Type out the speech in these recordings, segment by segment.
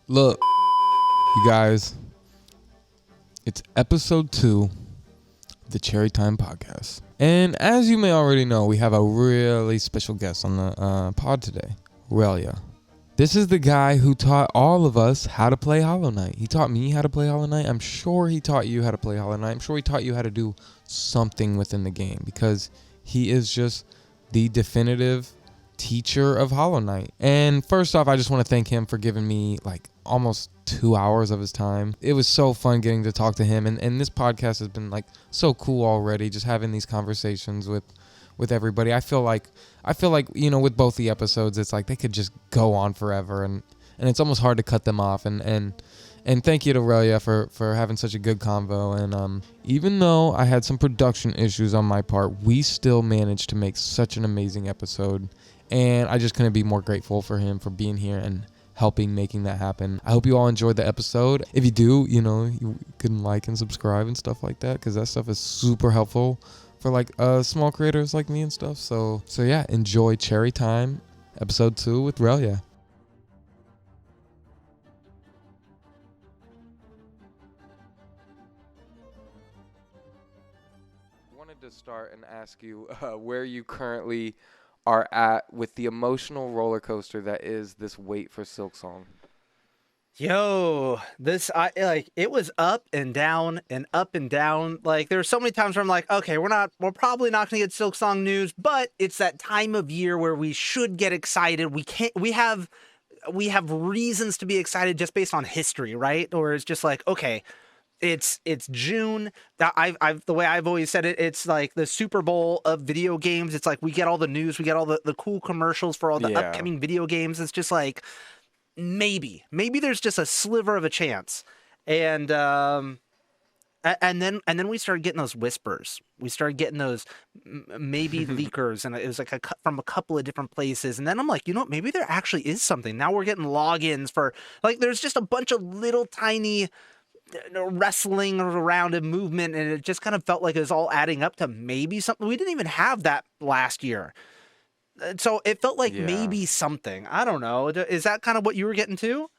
Look, you guys, it's episode 2 of the Cherry Time podcast. And as you may already know, we have a really special guest on the pod today, RELYEA. This is the guy who taught all of us how to play Hollow Knight. He taught me how to play Hollow Knight. I'm sure he taught you how to play Hollow Knight. I'm sure he taught you how to do something within the game because he is just the definitive teacher of Hollow Knight. And first off, I just want to thank him for giving me like almost 2 hours of his time. It was so fun getting to talk to him, and this podcast has been like so cool already, just having these conversations with everybody. I feel like with both the episodes, it's like they could just go on forever, and it's almost hard to cut them off. And thank you to RELYEA for having such a good convo. And even though I had some production issues on my part, we still managed to make such an amazing episode. And I just couldn't be more grateful for him for being here and helping making that happen. I hope you all enjoyed the episode. If you do, you can like and subscribe and stuff like that, because that stuff is super helpful for like small creators like me and stuff. So yeah, enjoy Cherry Time episode 2 with RELYEA. Wanted to start and ask you where you currently are at with the emotional roller coaster that is this wait for Silksong. Yo, it was up and down and up and down. Like there were so many times where I'm like, okay, we're probably not gonna get Silksong news, but it's that time of year where we should get excited. We have reasons to be excited just based on history, right? Or it's just like, okay, it's June. I've the way I've always said it, it's like the Super Bowl of video games. It's like we get all the news, we get all the cool commercials for all the upcoming video games. It's just like maybe there's just a sliver of a chance. And then we started getting those whispers. We started getting those maybe leakers, and it was like from a couple of different places. And then I'm like, maybe there actually is something. Now we're getting logins for like there's just a bunch of little tiny wrestling around a movement, and it just kind of felt like it was all adding up to maybe something. We didn't even have that last year, so it felt like maybe something. I don't know. Is that kind of what you were getting to?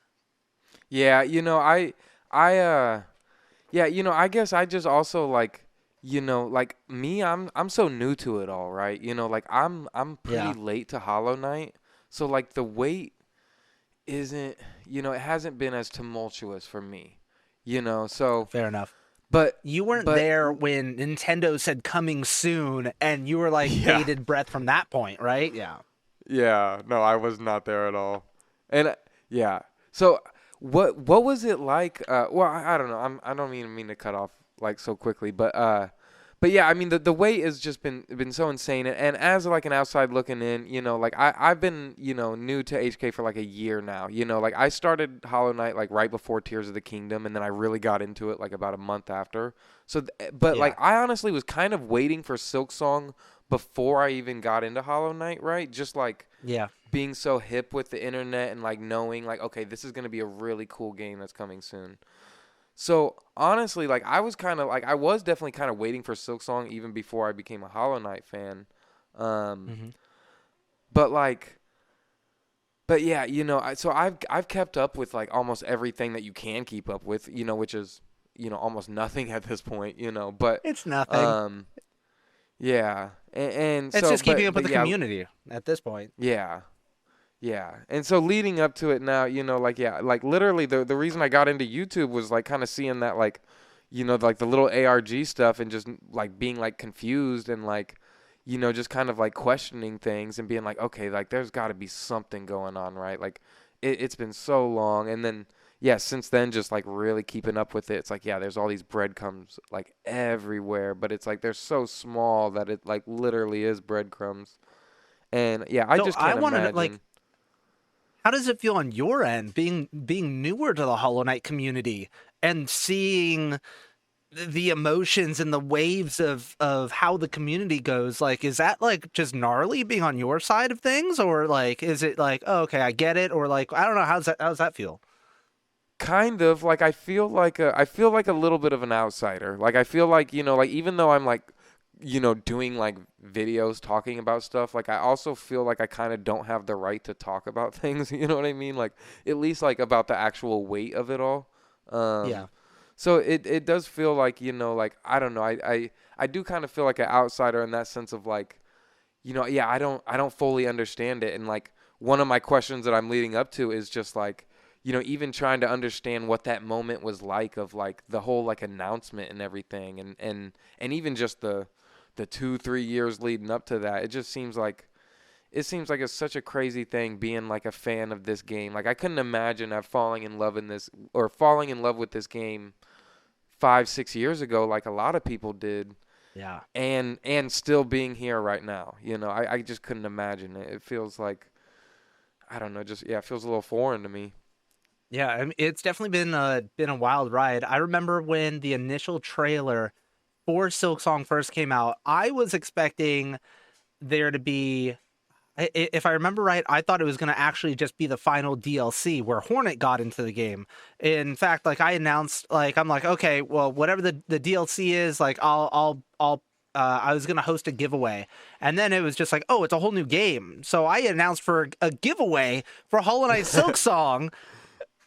Yeah, I guess I just also like me, I'm so new to it all, right? Like I'm pretty late to Hollow Knight, so like the wait isn't, it hasn't been as tumultuous for me. So fair enough. But you weren't there when Nintendo said coming soon, and you were like bated breath from that point, right? Yeah. Yeah. No, I was not there at all. And yeah. So what was it like? Well, I don't know. I don't mean to cut off like so quickly, but yeah, I mean the wait has just been so insane, and as like an outside looking in, like I've been new to HK for like a year now. Like I started Hollow Knight like right before Tears of the Kingdom, and then I really got into it like about a month after. So, like I honestly was kind of waiting for Silksong before I even got into Hollow Knight, right? Just like being so hip with the internet and like knowing like, okay, this is gonna be a really cool game that's coming soon. So honestly, like I was definitely kind of waiting for Silksong even before I became a Hollow Knight fan. But yeah, so I've kept up with like almost everything that you can keep up with, which is almost nothing at this point, but it's nothing. Yeah, and it's so, just keeping up with the community at this point. Yeah. Yeah, and so leading up to it now, like literally the reason I got into YouTube was like kind of seeing that like, like the little ARG stuff and just like being like confused and like, just kind of like questioning things and being like, okay, like there's got to be something going on, right? Like it's been so long, and then since then just like really keeping up with it. It's like there's all these breadcrumbs like everywhere, but it's like they're so small that it like literally is breadcrumbs, and I just can't imagine. Like, how does it feel on your end, being newer to the Hollow Knight community and seeing the emotions and the waves of how the community goes? Like, is that like just gnarly being on your side of things, or like is it like, oh, okay, I get it, or like I don't know, how's that feel? Kind of like I feel like a little bit of an outsider. Like I feel like like even though I'm like doing like videos talking about stuff, like I also feel like I kind of don't have the right to talk about things, you know what I mean? Like at least like about the actual weight of it all. Yeah. So it does feel like, like I don't know, I do kind of feel like an outsider in that sense of like, yeah, I don't fully understand it. And like one of my questions that I'm leading up to is just like, even trying to understand what that moment was like of like the whole like announcement and everything, and even just the 2-3 years leading up to that. It seems like it's such a crazy thing being like a fan of this game. Like I couldn't imagine falling in love with this game 5-6 years ago, like a lot of people did, Yeah. and still being here right now. I just couldn't imagine it. It feels like, I don't know, just yeah, it feels a little foreign to me. Yeah, I mean, it's definitely been a wild ride. I remember when the initial trailer for Silk Song first came out, I was expecting there to be, if I remember right, I thought it was going to actually just be the final DLC where Hornet got into the game. In fact, like I announced, like I'm like, okay, well, whatever the DLC is, like I was gonna host a giveaway, and then it was just like, oh, it's a whole new game. So I announced for a giveaway for Hollow Knight Silk Song.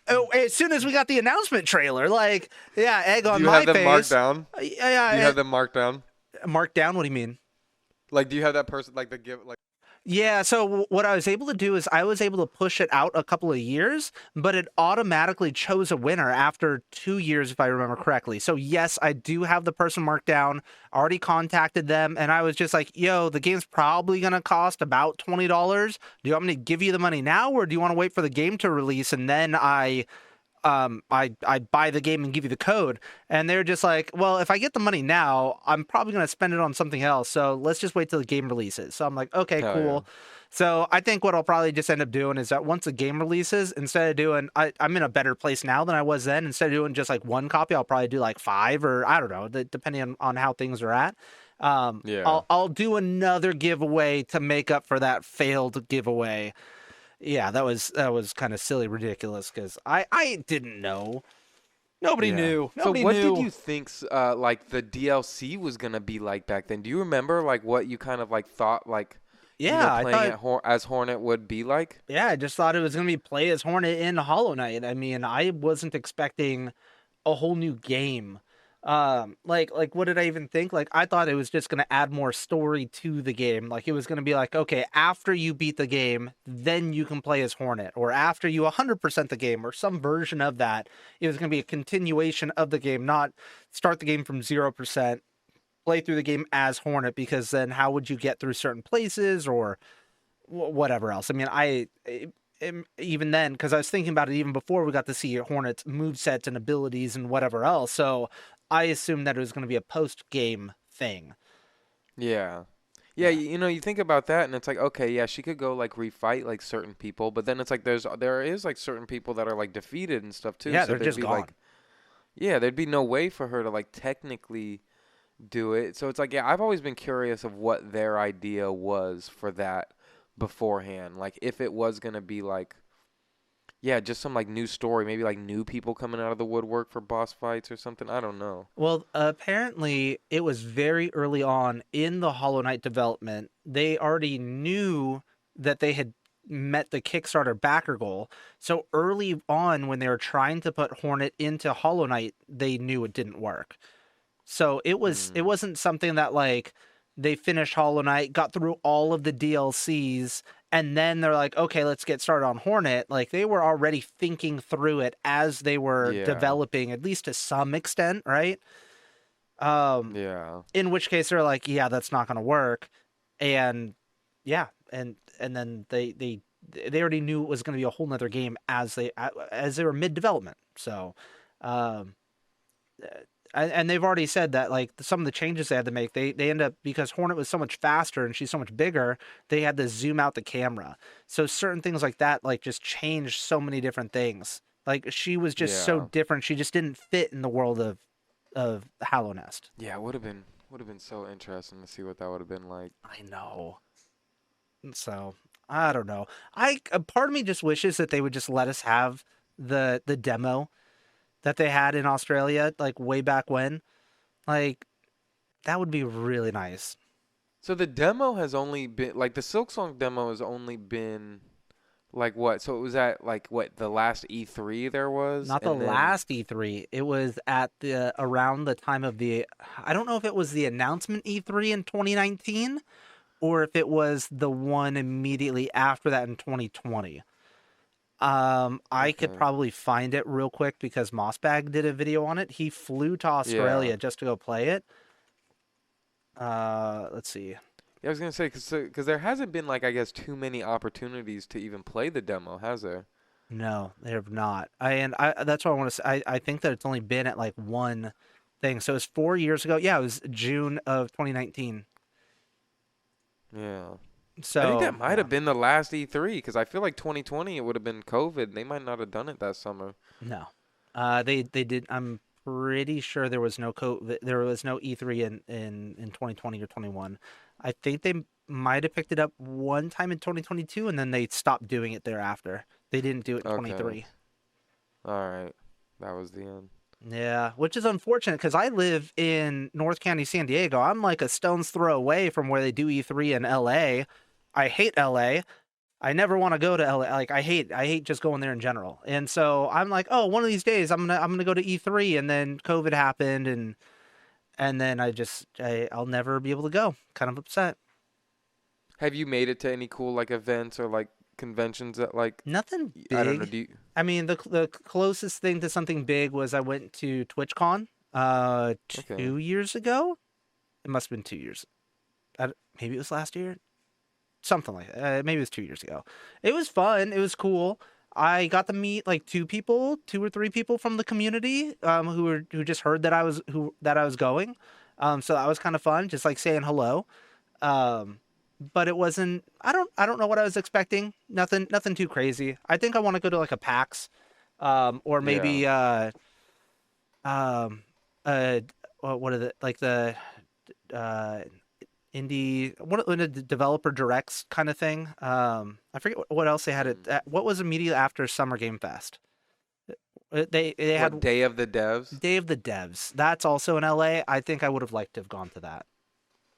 Oh, as soon as we got the announcement trailer, like, yeah, egg Do on you my have them marked face. down? Yeah, Do you have them marked down? marked down. What do you mean? Like, do you have that person like the give like? Yeah, so what I was able to do is I was able to push it out a couple of years, but it automatically chose a winner after 2 years, if I remember correctly. So yes, I do have the person marked down. Already contacted them, and I was just like, "Yo, the game's probably gonna cost about $20. Do you want me to give you the money now, or do you want to wait for the game to release and then I buy the game and give you the code?" And they're just like, well, if I get the money now, I'm probably going to spend it on something else. So let's just wait till the game releases. So I'm like, okay, Hell yeah. cool. So I think what I'll probably just end up doing is that once the game releases, instead of doing, I'm in a better place now than I was then. Instead of doing just like one copy, I'll probably do like five, or I don't know, depending on how things are at. Yeah. I'll do another giveaway to make up for that failed giveaway. Yeah, that was kind of silly, ridiculous, because I didn't know. Nobody Yeah. knew. So Nobody what did knew. you think like the DLC was gonna be like back then? Do you remember like what you kind of like thought like Yeah, I playing thought. at as Hornet would be like? Yeah, I just thought it was gonna be play as Hornet in Hollow Knight. I mean, I wasn't expecting a whole new game. Like what did I even think? Like I thought it was just gonna add more story to the game. Like it was gonna be like, okay, after you beat the game, then you can play as Hornet, or after you 100% the game, or some version of that. It was gonna be a continuation of the game, not start the game from 0%, play through the game as Hornet, because then how would you get through certain places or whatever else? I mean, even then, because I was thinking about it even before we got to see Hornet's movesets and abilities and whatever else. So I assumed that it was going to be a post game thing. Yeah. Yeah, Yeah. you think about that and it's like, okay, yeah, she could go like refight like certain people, but then it's like there is like certain people that are like defeated and stuff too, Yeah, so they're there'd just be gone. like, yeah, there'd be no way for her to like technically do it. So it's like, yeah, I've always been curious of what their idea was for that beforehand. Like if it was gonna be like, yeah, just some like new story, maybe like new people coming out of the woodwork for boss fights or something. I don't know. Well, apparently it was very early on in the Hollow Knight development. They already knew that they had met the Kickstarter backer goal. So early on, when they were trying to put Hornet into Hollow Knight, they knew it didn't work. So it Mm, wasn't something that like they finished Hollow Knight, got through all of the DLCs, and then they're like, okay, let's get started on Hornet. Like they were already thinking through it as they were yeah, developing, at least to some extent, right? Um, yeah. in which case they're like, yeah, that's not gonna work. And yeah, and then they already knew it was gonna be a whole nother game as they were mid development. So um and they've already said that like some of the changes they had to make, they end up, because Hornet was so much faster and she's so much bigger, they had to zoom out the camera. So certain things like that like just changed so many different things. Like she was just so Yeah. different. She just didn't fit in the world of Hallow Nest. Yeah, would have been so interesting to see what that would have been like. I know. So I don't know. I a part of me just wishes that they would just let us have the demo that they had in Australia like way back when. Like that would be really nice. So the demo has only been like the Silk Song demo has only been like what? So it was at like what the last E3 there was, Not the and then last E3. It was at the around the time of the. I don't know if it was the announcement E3 in 2019 or if it was the one immediately after that in 2020. I could okay, probably find it real quick because Mossbag did a video on it. He flew to yeah. Australia just to go play it. Let's see. Yeah, I was gonna say because there hasn't been like I guess too many opportunities to even play the demo, has there? No, they have not. I that's what I want to say. I think that it's only been at like one thing. So it's 4 years ago. Yeah, it was June of 2019. Yeah. I think that So might yeah, have been the last E3 because I feel like 2020 it would have been COVID. They might not have done it that summer. no. They did. I'm pretty sure there was no there was no E3 in 2020 or 21. I think they might have picked it up one time in 2022 and then they stopped doing it thereafter. They didn't do it in Okay. 23. All right. That was the end. Yeah, which is unfortunate because I live in North County, San Diego. I'm like a stone's throw away from where they do E3 in LA. I hate LA. I never want to go to LA. Like I hate just going there in general. And so I'm like, oh, one of these days I'm gonna go to E3. And then COVID happened, and then I'll never be able to go. Kind of upset. Have you made it to any cool like events or like conventions that like Nothing I don't know, big. do you I mean, the closest thing to something big was I went to TwitchCon Okay. 2 years ago. It must have been 2 years. Maybe it was last year. Something like that. Maybe it was 2 years ago. It was fun. It was cool. I got to meet like two or three people from the community who just heard that I was going. So that was kind of fun, just like saying hello. Um, but it wasn't. I don't know what I was expecting. Nothing too crazy. I think I want to go to like a PAX, or Yeah. maybe um, uh, what are the like the uh indie what the developer directs kind of thing. I forget what else they had Mm. what was immediately after Summer Game Fest. They What had Day of the Devs? Day of the Devs. That's also in LA. I think I would have liked to have gone to that.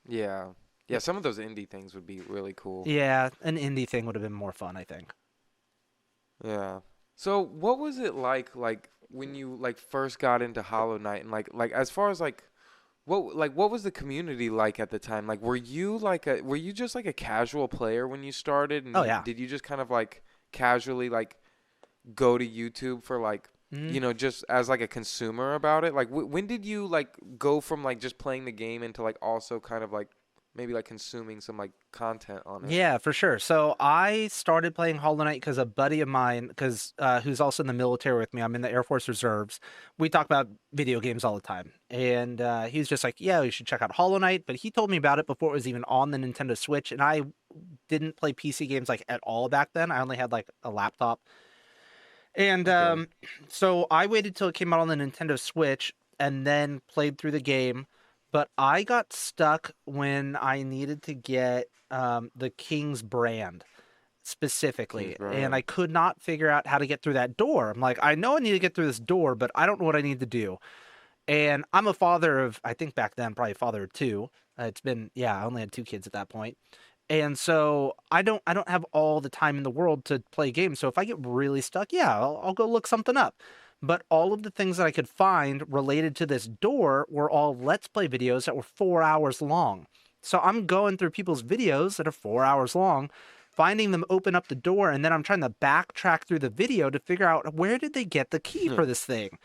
Yeah. Yeah, some of those indie things would be really cool. Yeah, an indie thing would have been more fun, I think. Yeah. So what was it like when you like first got into Hollow Knight and like as far as what was the community like at the time? Like were you just like a casual player when you started and Oh you yeah. did you just kind of like casually like go to YouTube for like Mhm. just as like a consumer about it? Like when did you like go from like just playing the game into like also kind of like maybe like consuming some like content on it? Yeah, for sure. So I started playing Hollow Knight because a buddy of mine, because who's also in the military with me, I'm in the Air Force Reserves. We talk about video games all the time, and he's just like, "Yeah, you should check out Hollow Knight." But he told me about it before it was even on the Nintendo Switch, and I didn't play PC games like at all back then. I only had like a laptop, and Okay. so I waited till it came out on the Nintendo Switch and then played through the game. But I got stuck when I needed to get the King's brand King's specifically, and I Brand. could not figure out how to get through that door. I'm like, I know I need to get through this door, but I don't know what I need to do. And I'm a father of, I think back then, probably a father of two. It's been, yeah, I only had two kids at that point. And so I don't have all the time in the world to play games. So if I get really stuck, yeah, I'll go look something up. But all of the things that I could find related to this door were all Let's Play videos that were 4 hours long. So I'm going through people's videos that are 4 hours long, finding them open up the door, and then I'm trying to backtrack through the video to figure out where did they get the key for this thing.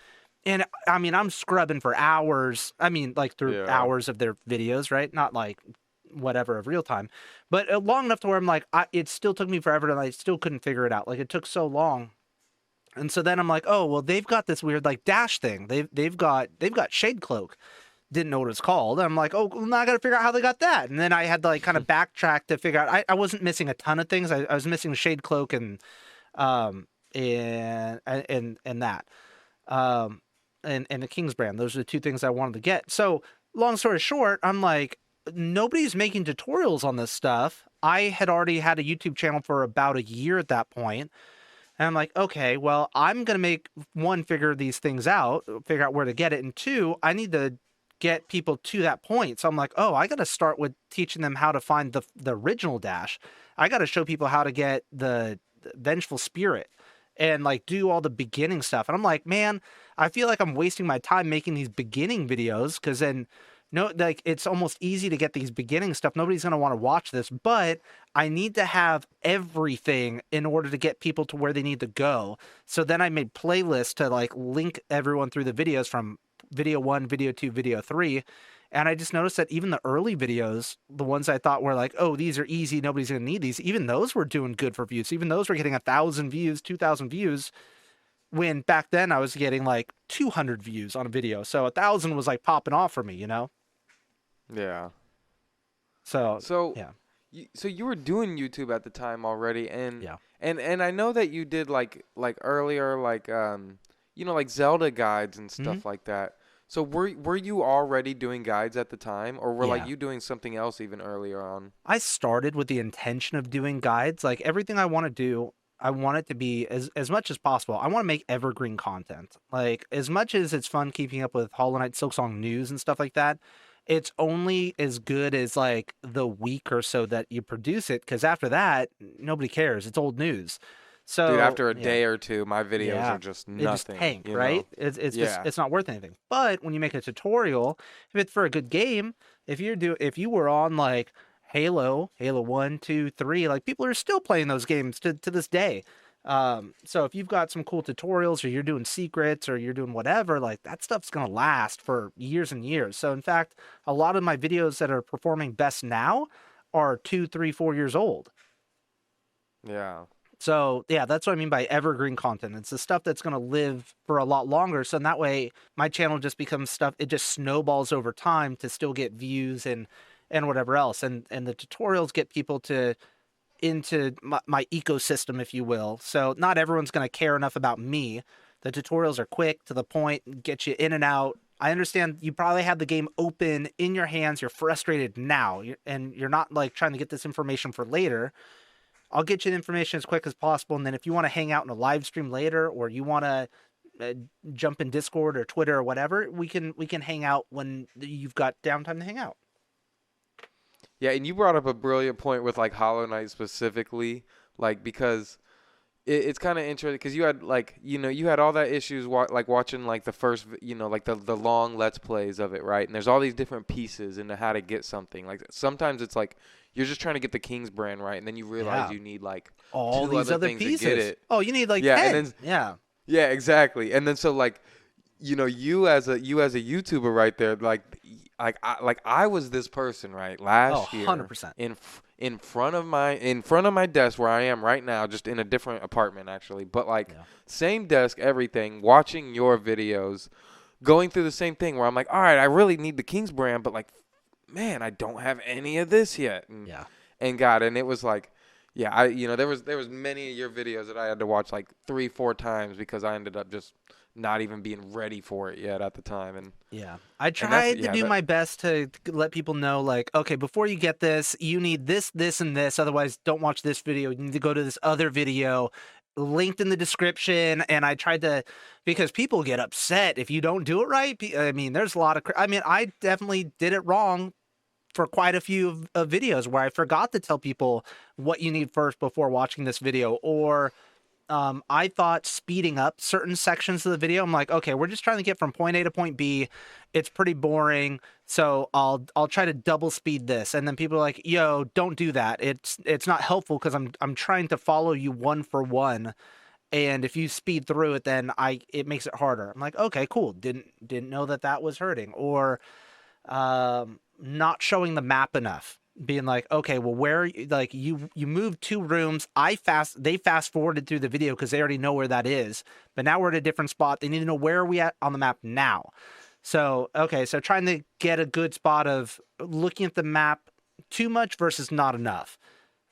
And I mean, I'm scrubbing for hours. I mean, like through Yeah. hours of their videos, right? Not like whatever of real time, but long enough to where I'm like, it still took me forever and I still couldn't figure it out. Like it took so long. And so then I'm like, oh well, they've got this weird like dash thing. They've got Shade Cloak. Didn't know what it's called. I'm like, oh, well, now I got to figure out how they got that. And then I had to like kind of backtrack to figure out. I wasn't missing a ton of things. I was missing Shade Cloak um and that um and the King's brand. Those are the two things I wanted to get. So long story short, I'm like, nobody's making tutorials on this stuff. I had already had a YouTube channel for about a year at that point. And I'm like, okay, well, I'm going to make one, figure these things out, figure out where to get it. And two, I need to get people to that point. So I'm like, oh, I got to start with teaching them how to find the original dash. I got to show people how to get the vengeful spirit and like do all the beginning stuff. And I'm like, man, I feel like I'm wasting my time making these beginning videos, because then no, like it's almost easy to get these beginning stuff. Nobody's going to want to watch this, but I need to have everything in order to get people to where they need to go. So then I made playlists to like link everyone through the videos from video 1, video 2, video 3. And I just noticed that even the early videos, the ones I thought were like, oh, these are easy, nobody's going to need these, even those were doing good for views. Even those were getting 1,000 views, 2,000 views, when back then I was getting like 200 views on a video. So 1,000 was like popping off for me, you know? Yeah. So yeah. So you were doing YouTube at the time already, and Yeah. and I know that you did like earlier like like Zelda guides and stuff like that. So were you already doing guides at the time, or were like you doing something else even earlier on? I started with the intention of doing guides. Like everything I want to do, I want it to be as much as possible. I want to make evergreen content. Like as much as it's fun keeping up with Hollow Knight Silksong news and stuff like that, it's only as good as like the week or so that you produce it, because after that, nobody cares. It's old news. So Dude, after a day or two, my videos are just nothing. They just tank, you right? know? It's just it's not worth anything. But when you make a tutorial, if it's for a good game, if you were on like Halo 1, 2, 3, like people are still playing those games to this day. So if you've got some cool tutorials, or you're doing secrets, or you're doing whatever, like that stuff's gonna last for years and years. So in fact, a lot of my videos that are performing best now are 2, 3, 4 years old. Yeah. So yeah, that's what I mean by evergreen content. It's the stuff that's going to live for a lot longer. So in that way, my channel just becomes stuff. It just snowballs over time to still get views and whatever else. And the tutorials get people into my ecosystem, if you will. So not everyone's going to care enough about me. The tutorials are quick, to the point, get you in and out. I understand you probably have the game open in your hands. You're frustrated now, and you're not like trying to get this information for later. I'll get you the information as quick as possible, and then if you want to hang out in a live stream later, or you want to jump in Discord or Twitter or whatever, we can hang out when you've got downtime to hang out. Yeah, and you brought up a brilliant point with like Hollow Knight specifically, like because it's kind of interesting, because you had like you had all that issues like watching like the first like the long Let's Plays of it, right? And there's all these different pieces into how to get something. Like sometimes it's like you're just trying to get the King's brand right, and then you realize you need like all these other pieces. To get it. Oh, you need like 10. And then, yeah, exactly. And then so like you as a YouTuber right there, like I was this person right last year 100%. in front of my desk where I am right now, just in a different apartment actually, but like same desk, everything, watching your videos, going through the same thing where I'm like, all right, I really need the King's brand, but like, man, I don't have any of this yet. And it was like, there was many of your videos that I had to watch like 3-4 times, because I ended up just not even being ready for it yet at the time. And I tried to do my best to let people know, like, okay, before you get this, you need this, this, and this. Otherwise, don't watch this video. You need to go to this other video linked in the description. And I tried to, because people get upset if you don't do it right. I mean, there's a lot of, I definitely did it wrong for quite a few of videos where I forgot to tell people what you need first before watching this video, or I thought speeding up certain sections of the video, I'm like, okay, we're just trying to get from point A to point B. It's pretty boring, so I'll try to double speed this. And then people are like, yo, don't do that. It's not helpful, because I'm trying to follow you one for one. And if you speed through it, then it makes it harder. I'm like, okay, cool. Didn't know that was hurting. Or not showing the map enough, being like, okay, well, where, like, you moved 2 rooms, they fast forwarded through the video because they already know where that is, but now we're at a different spot. They need to know where are we at on the map now. So okay, so trying to get a good spot of looking at the map too much versus not enough.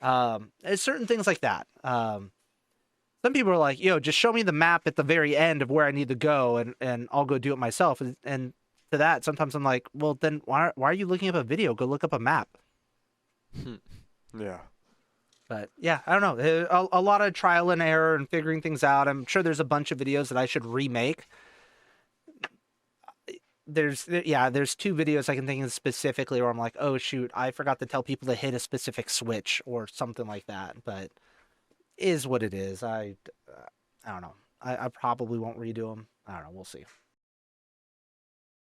It's certain things like that. Some people are like, yo, just show me the map at the very end of where I need to go, and I'll go do it myself. And to that, sometimes I'm like, well, then why are you looking up a video? Go look up a map. Yeah. But yeah, I don't know. A lot of trial and error and figuring things out. I'm sure there's a bunch of videos that I should remake. there's two videos I can think of specifically where I'm like, oh shoot, I forgot to tell people to hit a specific switch or something like that. But is what it is. I don't know. I probably won't redo them. I don't know. We'll see.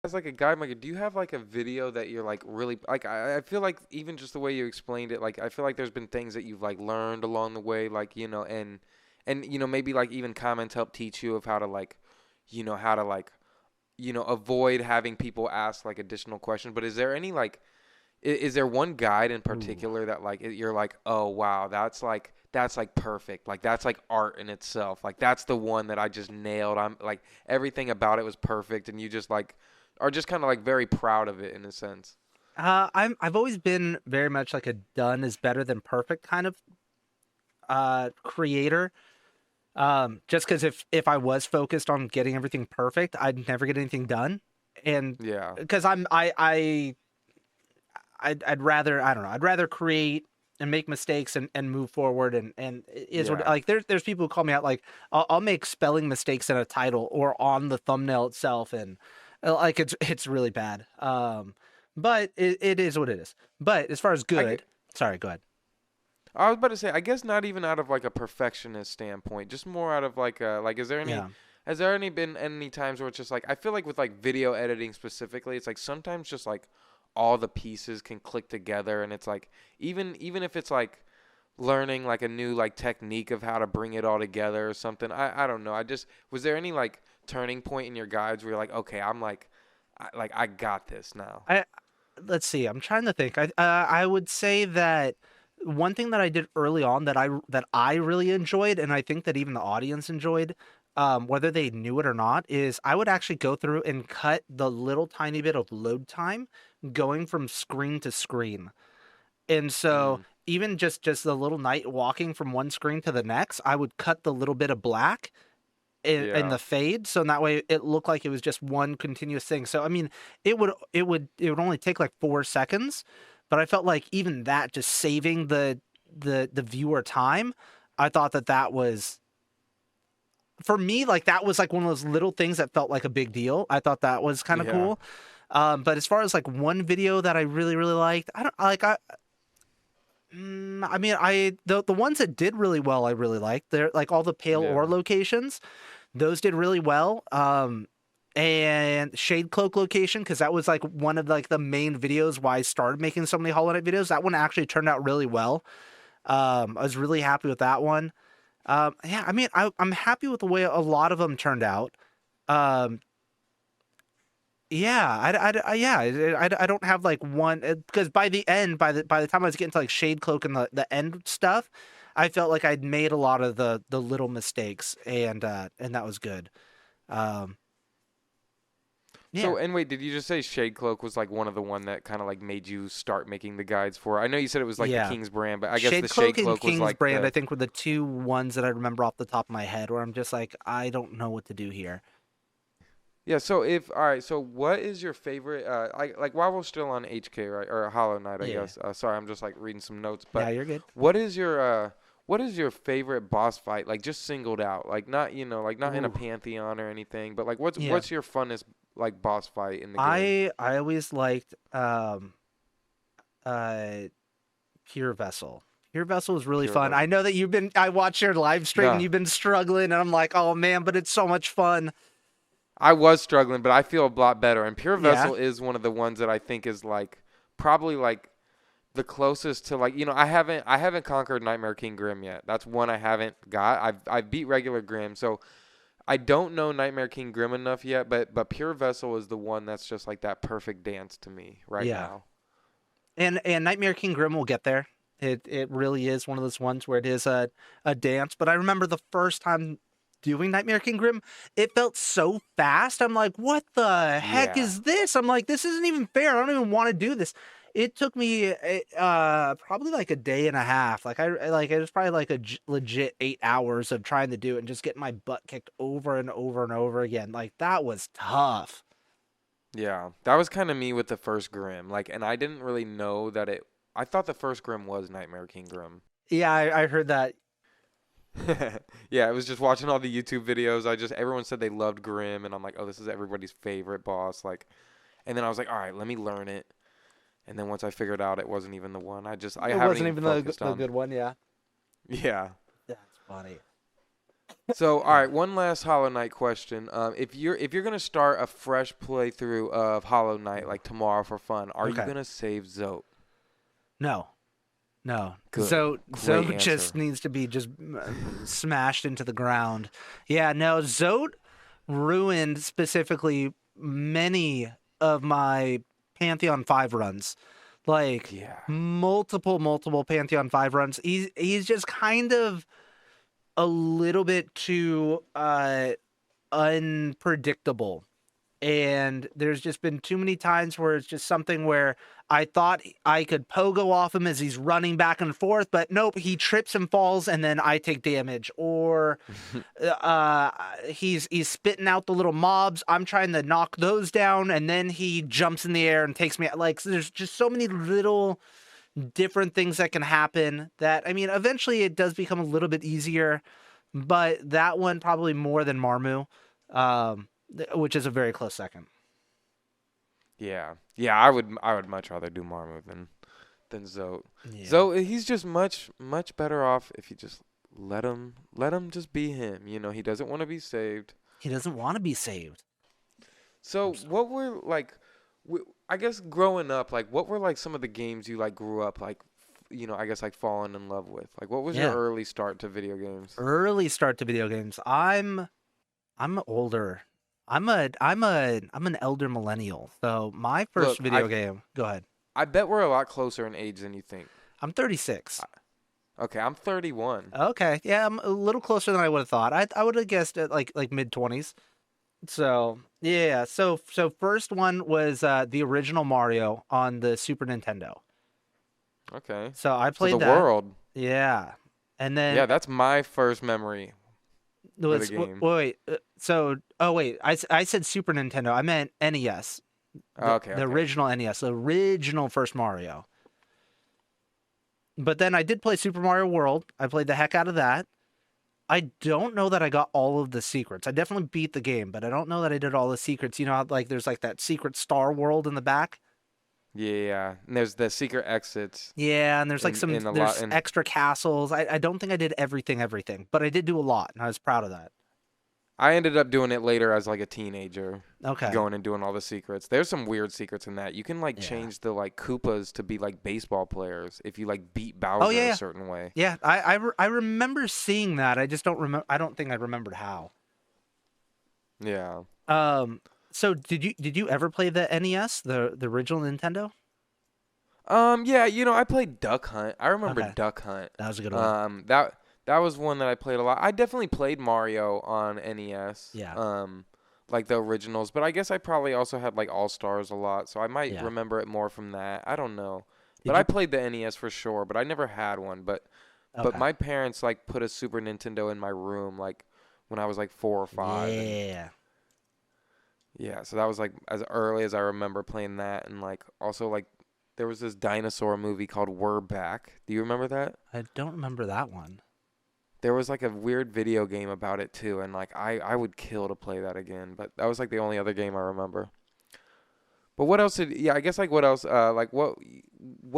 As like a guy, Mike, do you have like a video that you're like really like? I feel like even just the way you explained it, like I feel like there's been things that you've like learned along the way, like and maybe like even comments help teach you of how to like, how to like, avoid having people ask like additional questions. But is there any like, is there one guide in Ooh. particular that like you're like, oh wow, that's like perfect, like that's like art in itself, like that's the one that I just nailed. I'm like everything about it was perfect, and you just like are just kind of like very proud of it in a sense. I've always been very much like a done is better than perfect kind of creator. Just because if I was focused on getting everything perfect, I'd never get anything done. And Yeah, because I'd rather, I don't know, I'd rather create and make mistakes and move forward and is what, yeah, like there's people who call me out, like I'll make spelling mistakes in a title or on the thumbnail itself, and like it's really bad. But it is what it is. But as far as I get. good, sorry, go ahead. I was about to say, I guess not even out of like a perfectionist standpoint, just more out of like a like, Yeah. has there any been any times where it's just like I feel like with like video editing specifically, it's like sometimes just like all the pieces can click together, and it's like even if it's like learning like a new like technique of how to bring it all together or something. I don't know. I just was there any like turning point in your guides where you're like, okay, I'm like I got this now. I Let's see. I'm trying to think. I would say that one thing that I did early on that I really enjoyed, and I think that even the audience enjoyed, whether they knew it or not, is I would actually go through and cut the little tiny bit of load time going from screen to screen. And so Mm, even just the little night walking from one screen to the next, I would cut the little bit of black in yeah. the fade, so in that way it looked like it was just one continuous thing. So I mean, it would only take like 4 seconds, but I felt like even that, just saving the viewer time, I thought that that was, for me, like that was like one of those little things that felt like a big deal. I thought that was kind of Yeah. cool. But as far as like one video that I really liked, I don't like I mean, the ones that did really well, I really liked. They're like all the pale ore Yeah. locations. Those did really well. And Shade Cloak location, because that was like one of like the main videos why I started making so many Hollow Knight videos. That one actually turned out really well. I was really happy with that one. Yeah, I mean, I'm happy with the way a lot of them turned out. Um, yeah, I don't have like one, because by the end, by the time I was getting to like Shade Cloak and the end stuff, I felt like I'd made a lot of the little mistakes, and that was good. Um, yeah, So, and wait, did you just say Shade Cloak was like one of the one that kind of like made you start making the guides for? I know you said it was like the yeah. King's brand, but I guess Shade the Shade Cloak and Cloak was King's like Brand, I the. think, were the two ones that I remember off the top of my head, where I'm just like, I don't know what to do here. Yeah, so if all right, so what is your favorite like while we're still on HK, right, or Hollow Knight, I Yeah. guess. Sorry, I'm just like reading some notes, Yeah, but you're good. what is your what is your favorite boss fight? Like just singled out. Like not, like not in a Ooh. pantheon or anything, but like what's Yeah. what's your funnest like boss fight in the game? I always liked uh Pure Vessel. Pure Vessel is really Pure fun. I Vessel. know that I watched your live stream and No. you've been struggling, and I'm like, oh man, but it's so much fun. I was struggling, but I feel a lot better. And Pure Yeah. Vessel is one of the ones that I think is like probably like the closest to like I haven't conquered Nightmare King Grim yet. That's one I haven't got. I've beat regular Grim, so I don't know Nightmare King Grim enough yet. But Pure Vessel is the one that's just like that perfect dance to me right Yeah. now. And Nightmare King Grim will get there. It really is one of those ones where it is a dance. But I remember the first time doing Nightmare King Grim, it felt so fast. I'm like, what the heck Yeah. is this? I'm like, this isn't even fair. I don't even want to do this. It took me probably like a day and a half. Like it was probably like legit 8 hours of trying to do it and just getting my butt kicked over and over and over again. Like that was tough. Yeah. That was kind of me with the first Grim. Like, and I didn't really know that it. I thought the first Grim was Nightmare King Grim. Yeah, I heard that. Yeah, it was just watching all the YouTube videos. Everyone said they loved Grim, and I'm like, oh, this is everybody's favorite boss. Like, and then I was like, all right, let me learn it. And then once I figured out it wasn't even the one, I It haven't wasn't even even focused the on. good one, yeah. Yeah. That's funny. So, all right, one last Hollow Knight question. If you're gonna start a fresh playthrough of Hollow Knight like tomorrow for fun, are you Okay. gonna save Zote? No. No. Good. Great Zote just answer. needs to be just smashed into the ground. Yeah, no, Zote ruined specifically many of my Pantheon 5 runs. Like Yeah. multiple Pantheon 5 runs. He's just kind of a little bit too unpredictable. And there's just been too many times where it's just something where I thought I could pogo off him as he's running back and forth, but nope, he trips and falls, and then I take damage. Or he's spitting out the little mobs. I'm trying to knock those down, and then he jumps in the air and takes me. Like, so there's just so many little different things that can happen that, I mean, eventually it does become a little bit easier, but that one probably more than Marmu, which is a very close second. Yeah. Yeah, I would much rather do Marmu than Zote. Yeah. Zote, he's just much better off if you just let him just be him. You know, he doesn't want to be saved. He doesn't want to be saved. So what were like, I guess growing up, like what were like some of the games you like grew up like, I guess like falling in love with? Like what was your Yeah. early start to video games? Early start to video games. I'm older. I'm an elder millennial. So my first Look, video game. Go ahead. I bet we're a lot closer in age than you think. I'm 36. Okay, I'm 31. Okay, yeah, I'm a little closer than I would have thought. I would have guessed at like mid 20s. So yeah, so first one was the original Mario on the Super Nintendo. Okay. So I So played the that. world. Yeah, and then Yeah, that's my first memory. was the game. wait. I said Super Nintendo. I meant NES. Okay. The original NES, the original first Mario. But then I did play Super Mario World. I played the heck out of that. I don't know that I got all of the secrets. I definitely beat the game, but I don't know that I did all the secrets. You know how like there's like that secret star world in the back? Yeah, and there's the secret exits. Yeah, and there's like there's in extra castles. I don't think I did everything, but I did do a lot, and I was proud of that. I ended up doing it later as like a teenager, Okay. going and doing all the secrets. There's some weird secrets in that. You can like Yeah. change the like Koopas to be like baseball players if you like beat Bowser yeah. a certain way. Yeah, I remember seeing that. I just don't remember. I don't think I remembered how. Yeah. So did you ever play the NES, the original Nintendo? Yeah, I played Duck Hunt. I remember Okay. Duck Hunt. That was a good one. That was one that I played a lot. I definitely played Mario on NES. Yeah. Like the originals, but I guess I probably also had like All Stars a lot, so I might Yeah. remember it more from that. I don't know. Did But I you- played the NES for sure, but I never had one. But Okay. my parents like put a Super Nintendo in my room like when I was like 4 or 5. And Yeah. yeah, so that was like as early as I remember playing that, and like also like there was this dinosaur movie called We're Back. Do you remember that? I don't remember that one. There was like a weird video game about it too, and like I would kill to play that again, but that was like the only other game I remember. But what else I guess like what else like what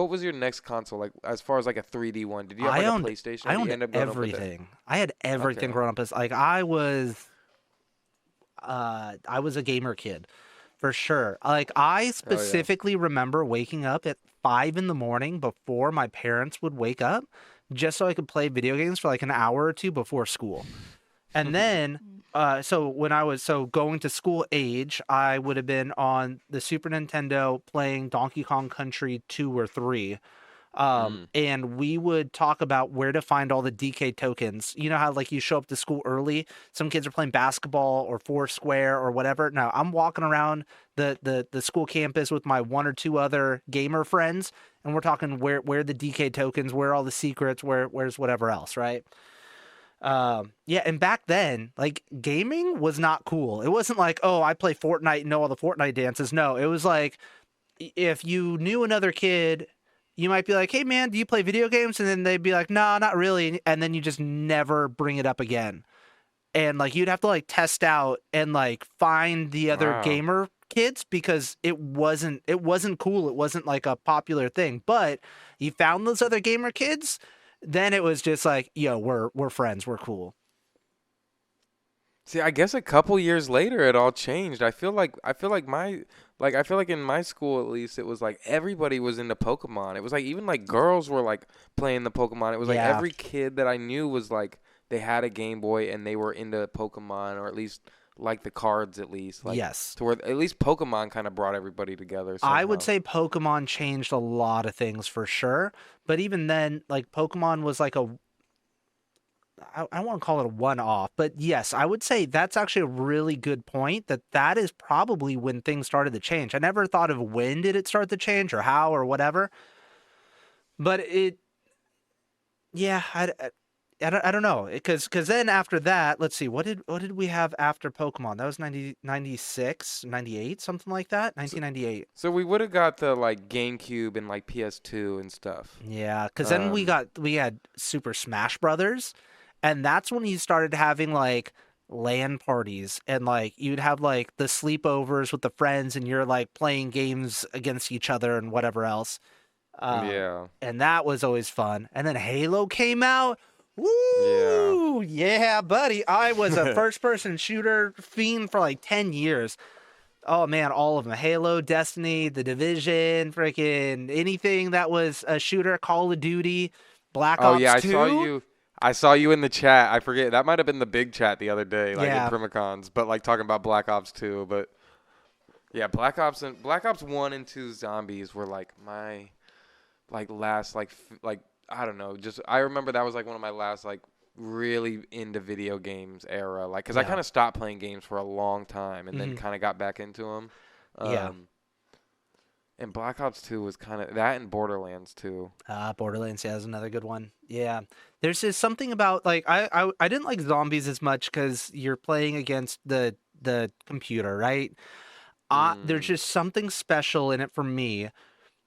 was your next console like as far as like a 3D one? Did you have I like owned- a PlayStation? I or did owned you end up going up with it? everything. I had everything Okay. growing up as like I was a gamer kid for sure. Like I specifically remember waking up at 5 in the morning before my parents would wake up just so I could play video games for like an hour or two before school. And then so when I was going to school age, I would have been on the Super Nintendo playing Donkey Kong Country 2 or 3. And we would talk about where to find all the DK tokens. You know how like you show up to school early, some kids are playing basketball or Foursquare or whatever. No, I'm walking around the school campus with my one or two other gamer friends, and we're talking where the DK tokens, where all the secrets, where's whatever else, right? Yeah, and back then, like gaming was not cool. It wasn't like, oh, I play Fortnite and know all the Fortnite dances. No, it was like if you knew another kid you might be like, hey man, do you play video games? And then they'd be like, no, not really. And then you just never bring it up again. And like you'd have to like test out and like find the other Wow. gamer kids because it wasn't cool. It wasn't like a popular thing. But you found those other gamer kids, then it was just like, yo, we're friends, we're cool. See, I guess a couple years later it all changed. I feel like in my school at least it was like everybody was into Pokemon. It was like even like girls were like playing the Pokemon. It was like Yeah. every kid that I knew was like they had a Game Boy and they were into Pokemon or at least like the cards at least. Like Yes. to where at least Pokemon kind of brought everybody together I would somehow. say Pokemon changed a lot of things for sure. But even then, like Pokemon was like I don't want to call it a one-off, but yes, I would say that's actually a really good point that that is probably when things started to change. I never thought of when did it start to change or how or whatever, but yeah, I don't know. Because then after that, let's see, what did we have after Pokemon? That was 96, 98, something like that, So, 1998. so we would have got the like GameCube and like PS2 and stuff. Yeah, because then we Um, got we had Super Smash Brothers, and that's when you started having like LAN parties, and like you'd have like the sleepovers with the friends, and you're like playing games against each other and whatever else. Um, yeah. and that was always fun. And then Halo came out. Yeah. Woo! Yeah, buddy. I was a first-person shooter fiend for like 10 years. Oh man, all of them. Halo, Destiny, The Division, freaking anything that was a shooter, Call of Duty, Black Oh yeah, Ops I saw 2. you. I saw you in the chat. I forget that might have been the big chat the other day, like in Yeah. Primicons, but like talking about Black Ops 2. But yeah, Black Ops 1 and 2 zombies were like my like last like I don't know. Just I remember that was like one of my last like really into video games era. Like because I Yeah. kind of stopped playing games for a long time and then Hmm. kind of got back into them. Yeah. And Black Ops 2 was kind of that and Borderlands too. Borderlands, yeah, is another good one. Yeah. There's just something about like I didn't like zombies as much because you're playing against the computer, right? There's Mm. just something special in it for me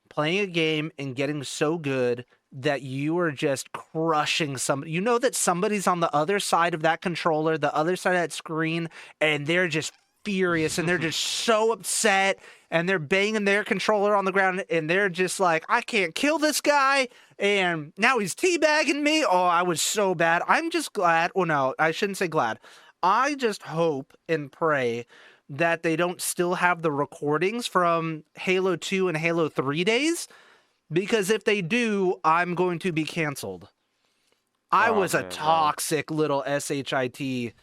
playing a game and getting so good that you are just crushing some. You know that somebody's on the other side of that controller, the other side of that screen, and they're just furious and they're just so upset and they're banging their controller on the ground and they're just like, I can't kill this guy. And now he's teabagging me. Oh, I was so bad. I'm just glad. Well, no, I shouldn't say glad. I just hope and pray that they don't still have the recordings from Halo 2 and Halo 3 days, because if they do, I'm going to be canceled. I Oh was a man, no. toxic little shit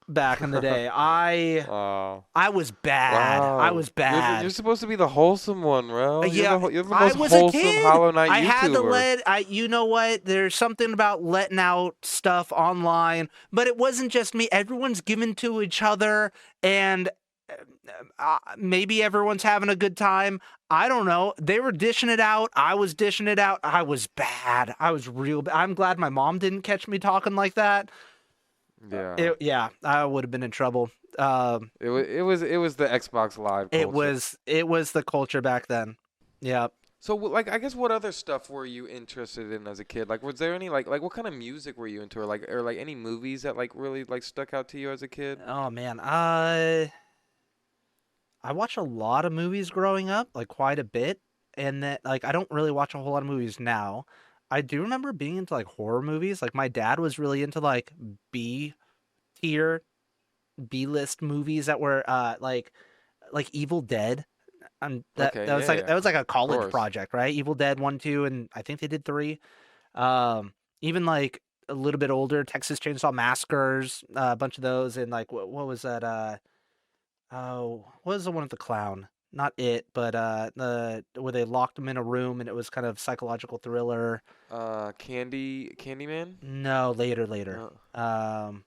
back in the day. I Oh. I was bad. I Wow. was You're bad. supposed to be the wholesome one, bro. Yeah, You're the I most was a wholesome kid. Hollow Knight I had to YouTuber. you know what? There's something about letting out stuff online, but it wasn't just me. Everyone's giving to each other, and maybe everyone's having a good time. I don't know. They were dishing it out. I was dishing it out. I was bad. I was real bad. I'm glad my mom didn't catch me talking like that. Yeah. Yeah, I would have been in trouble. Um, It was the Xbox Live culture. it was the culture back then. Yeah. So like I guess what other stuff were you interested in as a kid? Like was there any like what kind of music were you into or like any movies that like really like stuck out to you as a kid? Oh man. I watched a lot of movies growing up, like quite a bit, and that like I don't really watch a whole lot of movies now. I do remember being into like horror movies. Like my dad was really into like B tier, B list movies that were like Evil Dead. And that Okay, that was yeah, like yeah. that was like a Of college course. project, right? Evil Dead 1, 2, and I think they did 3. Even like a little bit older, Texas Chainsaw Massacres, a bunch of those, and like what was that? Oh, what was the one with the clown? Not it, but the where they locked him in a room and it was kind of psychological thriller. Candyman? No, later. Uh, Um,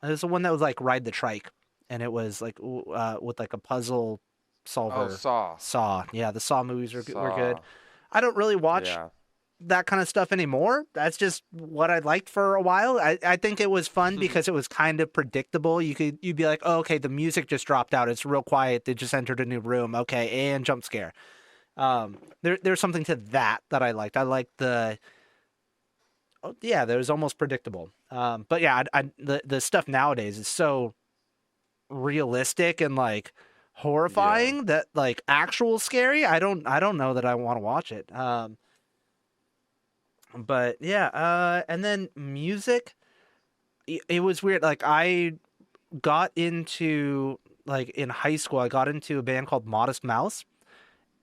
it was the one that was like Ride the Trike, and it was like with like a puzzle oh, solver. Saw. Saw, yeah, the Saw movies were good. Saw. I don't really watch Yeah. that kind of stuff anymore. That's just what I liked for a while. I think it was fun because it was kind of predictable. You'd be like, oh, okay, the music just dropped out. It's real quiet. They just entered a new room. Okay, and jump scare. There's something to that I liked. I liked the yeah, that was almost predictable. But yeah, the stuff nowadays is so realistic and like Yeah. horrifying that like actual scary. I don't know that I want to watch it. But yeah, and then music. It was weird. Like I got into like in high school, I got into a band called Modest Mouse,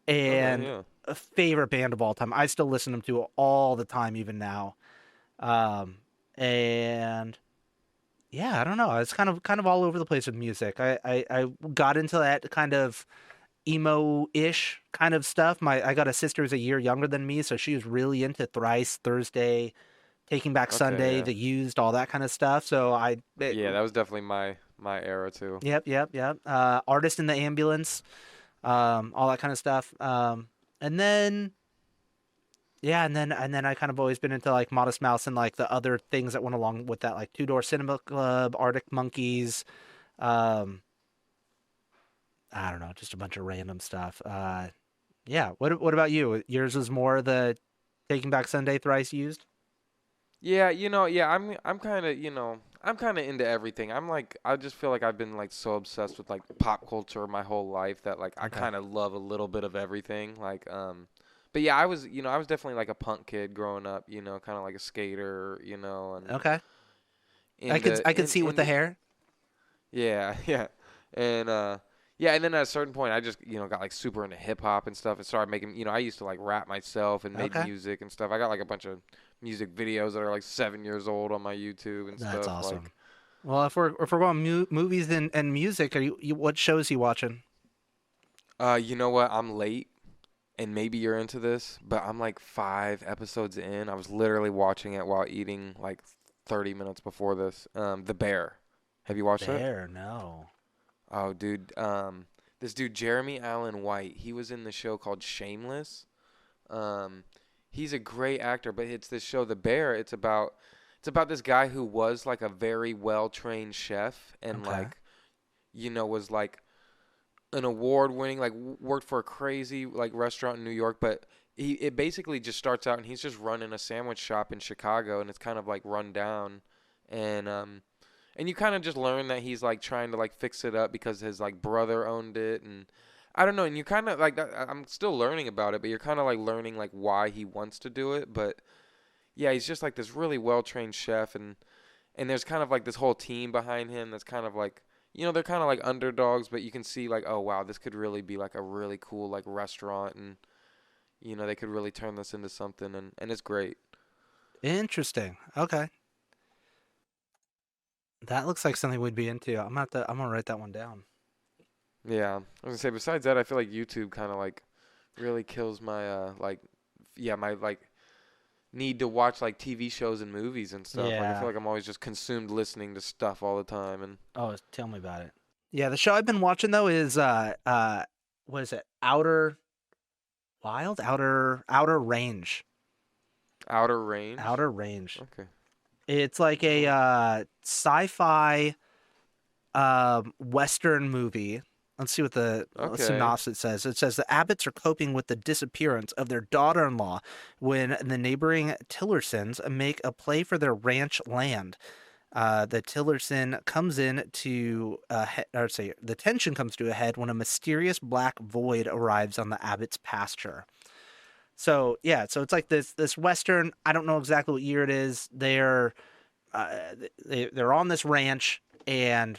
Okay. and Yeah. a favorite band of all time. I still listen to them to all the time, even now. Um, and yeah, I don't know. I was kind of all over the place with music. I got into that kind of emo-ish kind of stuff. I got a sister who's a year younger than me, so she was really into Thrice, Thursday, Taking Back Okay. Sunday, Yeah. The Used, all that kind of stuff. So Yeah, that was definitely my era too. yep. Artist in the Ambulance, all that kind of stuff. And then yeah, and then I kind of always been into like Modest Mouse and like the other things that went along with that, like Two Door Cinema Club, Arctic Monkeys. Um, I don't know, just a bunch of random stuff. Yeah. What about you? Yours was more the Taking Back Sunday, Thrice Used. Yeah, yeah, I'm kind of, I'm kind of into everything. I just feel like I've been like so obsessed with like pop culture my whole life that like I Okay. kind of love a little bit of everything. But yeah, I was definitely like a punk kid growing up, kind of like a skater, and Okay. I could into I could in see with in the the hair. yeah, yeah. And yeah, and then at a certain point I just, got like super into hip hop and stuff and started making, I used to like rap myself and made Okay. music and stuff. I got like a bunch of music videos that are like 7 years old on my YouTube and That's stuff. awesome. Well, if we're going movies and music, you what shows you watching? You know what? I'm late and maybe you're into this, but I'm like 5 episodes in. I was literally watching it while eating like 30 minutes before this. The Bear. Have you watched it? There, no. Oh, dude. This dude Jeremy Allen White. He was in the show called Shameless. Um, he's a great actor, but it's this show, The Bear. It's about this guy who was like a very well trained chef and Okay. like was like an award winning, like worked for a crazy like restaurant in New York, but it basically just starts out and he's just running a sandwich shop in Chicago and it's kind of like run down and you kind of just learn that he's like trying to like fix it up because his like brother owned it and I don't know, and you kind of like I'm still learning about it, but you're kind of like learning like why he wants to do it, but yeah, he's just like this really well-trained chef and there's kind of like this whole team behind him that's kind of like they're kind of like underdogs, but you can see like, oh wow, this could really be like a really cool like restaurant and they could really turn this into something and it's great. Interesting. Okay. That looks like something we'd be into. I'm gonna write that one down. Yeah. I was gonna say besides that I feel like YouTube kind of like really kills my like yeah, my like need to watch like TV shows and movies and stuff. Like I feel Yeah. like I'm always just consumed listening to stuff all the time and Oh, tell me about it. Yeah, the show I've been watching though is what is it? Outer Range. Outer Range. Outer Range. Okay. It's like a Cool. sci-fi Western movie. Let's see what the Okay. synopsis says. It says the Abbotts are coping with the disappearance of their daughter-in-law when the neighboring Tillersons make a play for their ranch land. The Tillerson comes in to, the tension comes to a head when a mysterious black void arrives on the Abbott's pasture. So yeah, so it's like this Western. I don't know exactly what year it is. Uh, they're on this ranch and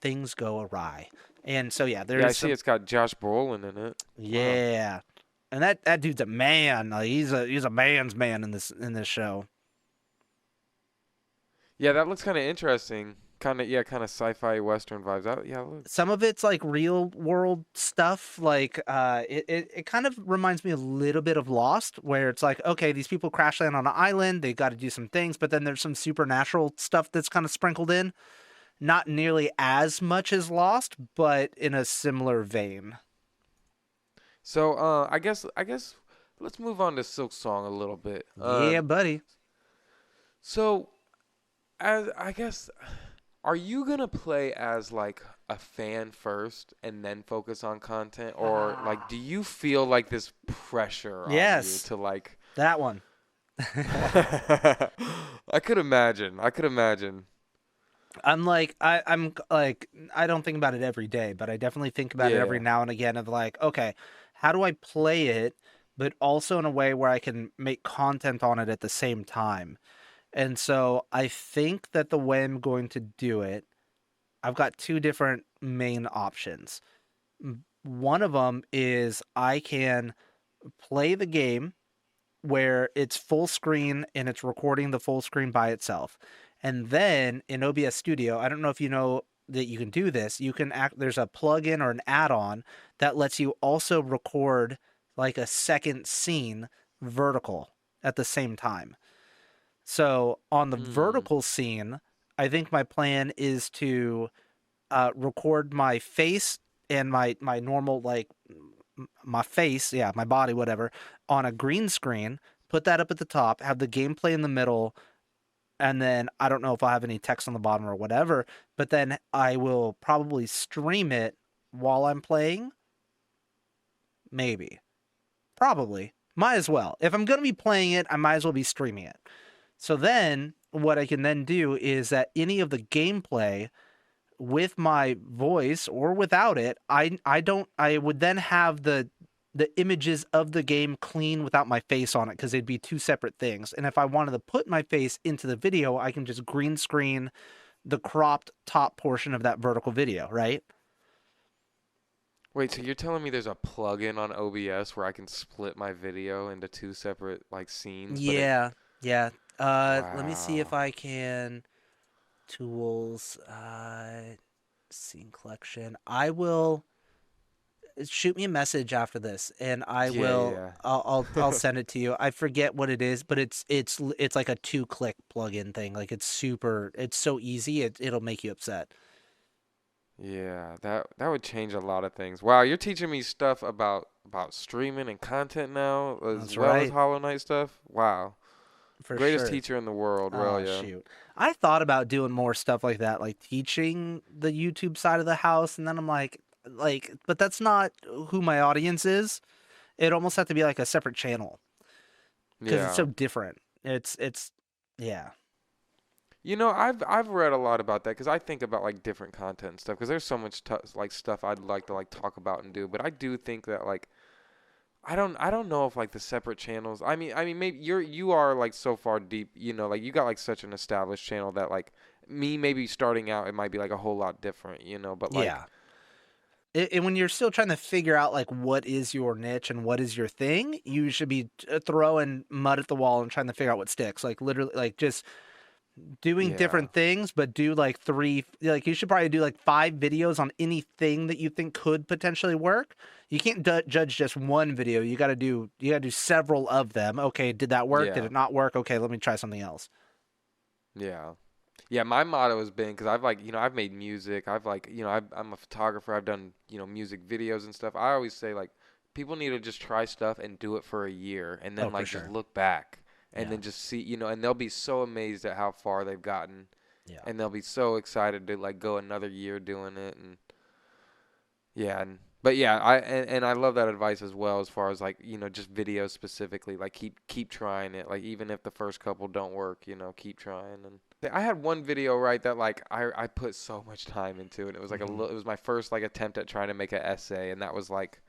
things go awry. And so yeah, Yeah, I there's see some it's got Josh Brolin in it. Wow. yeah, and that dude's a man. Like, he's a man's man in this show. Yeah, that looks kind of interesting. Kind of yeah, kind of sci-fi western vibes. Yeah, look. Some of it's like real world stuff. Like it kind of reminds me a little bit of Lost, where it's like, okay, these people crash land on an island, they got to do some things, but then there's some supernatural stuff that's kind of sprinkled in. Not nearly as much as Lost, but in a similar vein. So, I guess let's move on to Silk Song a little bit. Yeah, buddy. So as I guess Are you gonna play as like a fan first and then focus on content, or like do you feel like this pressure on you Yes, to like? that one. I could imagine. I could imagine. I'm like I don't think about it every day, but I definitely think about it every Yeah. now and again of like, okay, how do I play it, but also in a way where I can make content on it at the same time. And so I think that the way I'm going to do it, I've got two different main options. One of them is I can play the game where it's full screen and it's recording the full screen by itself. And then in OBS Studio, I don't know if you know that you can do this. You can there's a plugin or an add-on that lets you also record like a second scene vertical at the same time. So on the Hmm. vertical scene, I think my plan is to record my face and my normal like my face, yeah, my body, whatever, on a green screen. Put that up at the top. Have the gameplay in the middle, and then I don't know if I'll have any text on the bottom or whatever. But then I will probably stream it while I'm playing. Maybe, probably, might as well. If I'm gonna be playing it, I might as well be streaming it. So then, what I can then do is that any of the gameplay with my voice or without it, I would then have the images of the game clean without my face on it because they'd be two separate things. And if I wanted to put my face into the video, I can just green screen the cropped top portion of that vertical video, right? Wait, so you're telling me there's a plugin on OBS where I can split my video into two separate like scenes, but it Yeah, yeah. Let me see if wow. I can tools scene collection. I will shoot me a message after this and I Yeah, will yeah. I'll send it to you. I forget what it is, but it's like a 2-click plugin thing. Like it's so easy it'll make you upset. Yeah, that would change a lot of things. Wow, you're teaching me stuff about streaming and content now, as That's well as right. Hollow Knight stuff. Wow, For greatest sure. teacher in the world, Oh RELYEA. shoot. I thought about doing more stuff like that, like teaching the YouTube side of the house, and then I'm like but that's not who my audience is. It almost have to be like a separate channel because it's Yeah. so different. It's yeah. You know, I've read a lot about that because I think about like different content and stuff because there's so much like stuff I'd like to like talk about and do, but I do think that like I don't know if like the separate channels. I mean maybe you are like so far deep, you know, like you got like such an established channel that like me maybe starting out it might be like a whole lot different, you know, but like Yeah. And when you're still trying to figure out like what is your niche and what is your thing, you should be throwing mud at the wall and trying to figure out what sticks. Like literally, like just doing yeah. different things, but do like three. Like you should probably do like 5 videos on anything that you think could potentially work. You can't judge just one video. You got to do several of them. Okay, did that work? Did Yeah. it not work? Okay, let me try something else. Yeah. Yeah, my motto has been because I've like you know I've made music. I've like you know I'm a photographer. I've done you know music videos and stuff. I always say like people need to just try stuff and do it for a year and Oh, then for like just sure. look back and Yeah. then just see you know and they'll be so amazed at how far they've gotten Yeah. and they'll be so excited to like go another year doing it and yeah and but yeah and I love that advice as well as far as like you know just videos specifically like keep trying it like even if the first couple don't work you know keep trying and I had one video right that like I put so much time into and it was like Hmm. it was my first like attempt at trying to make an essay and that was like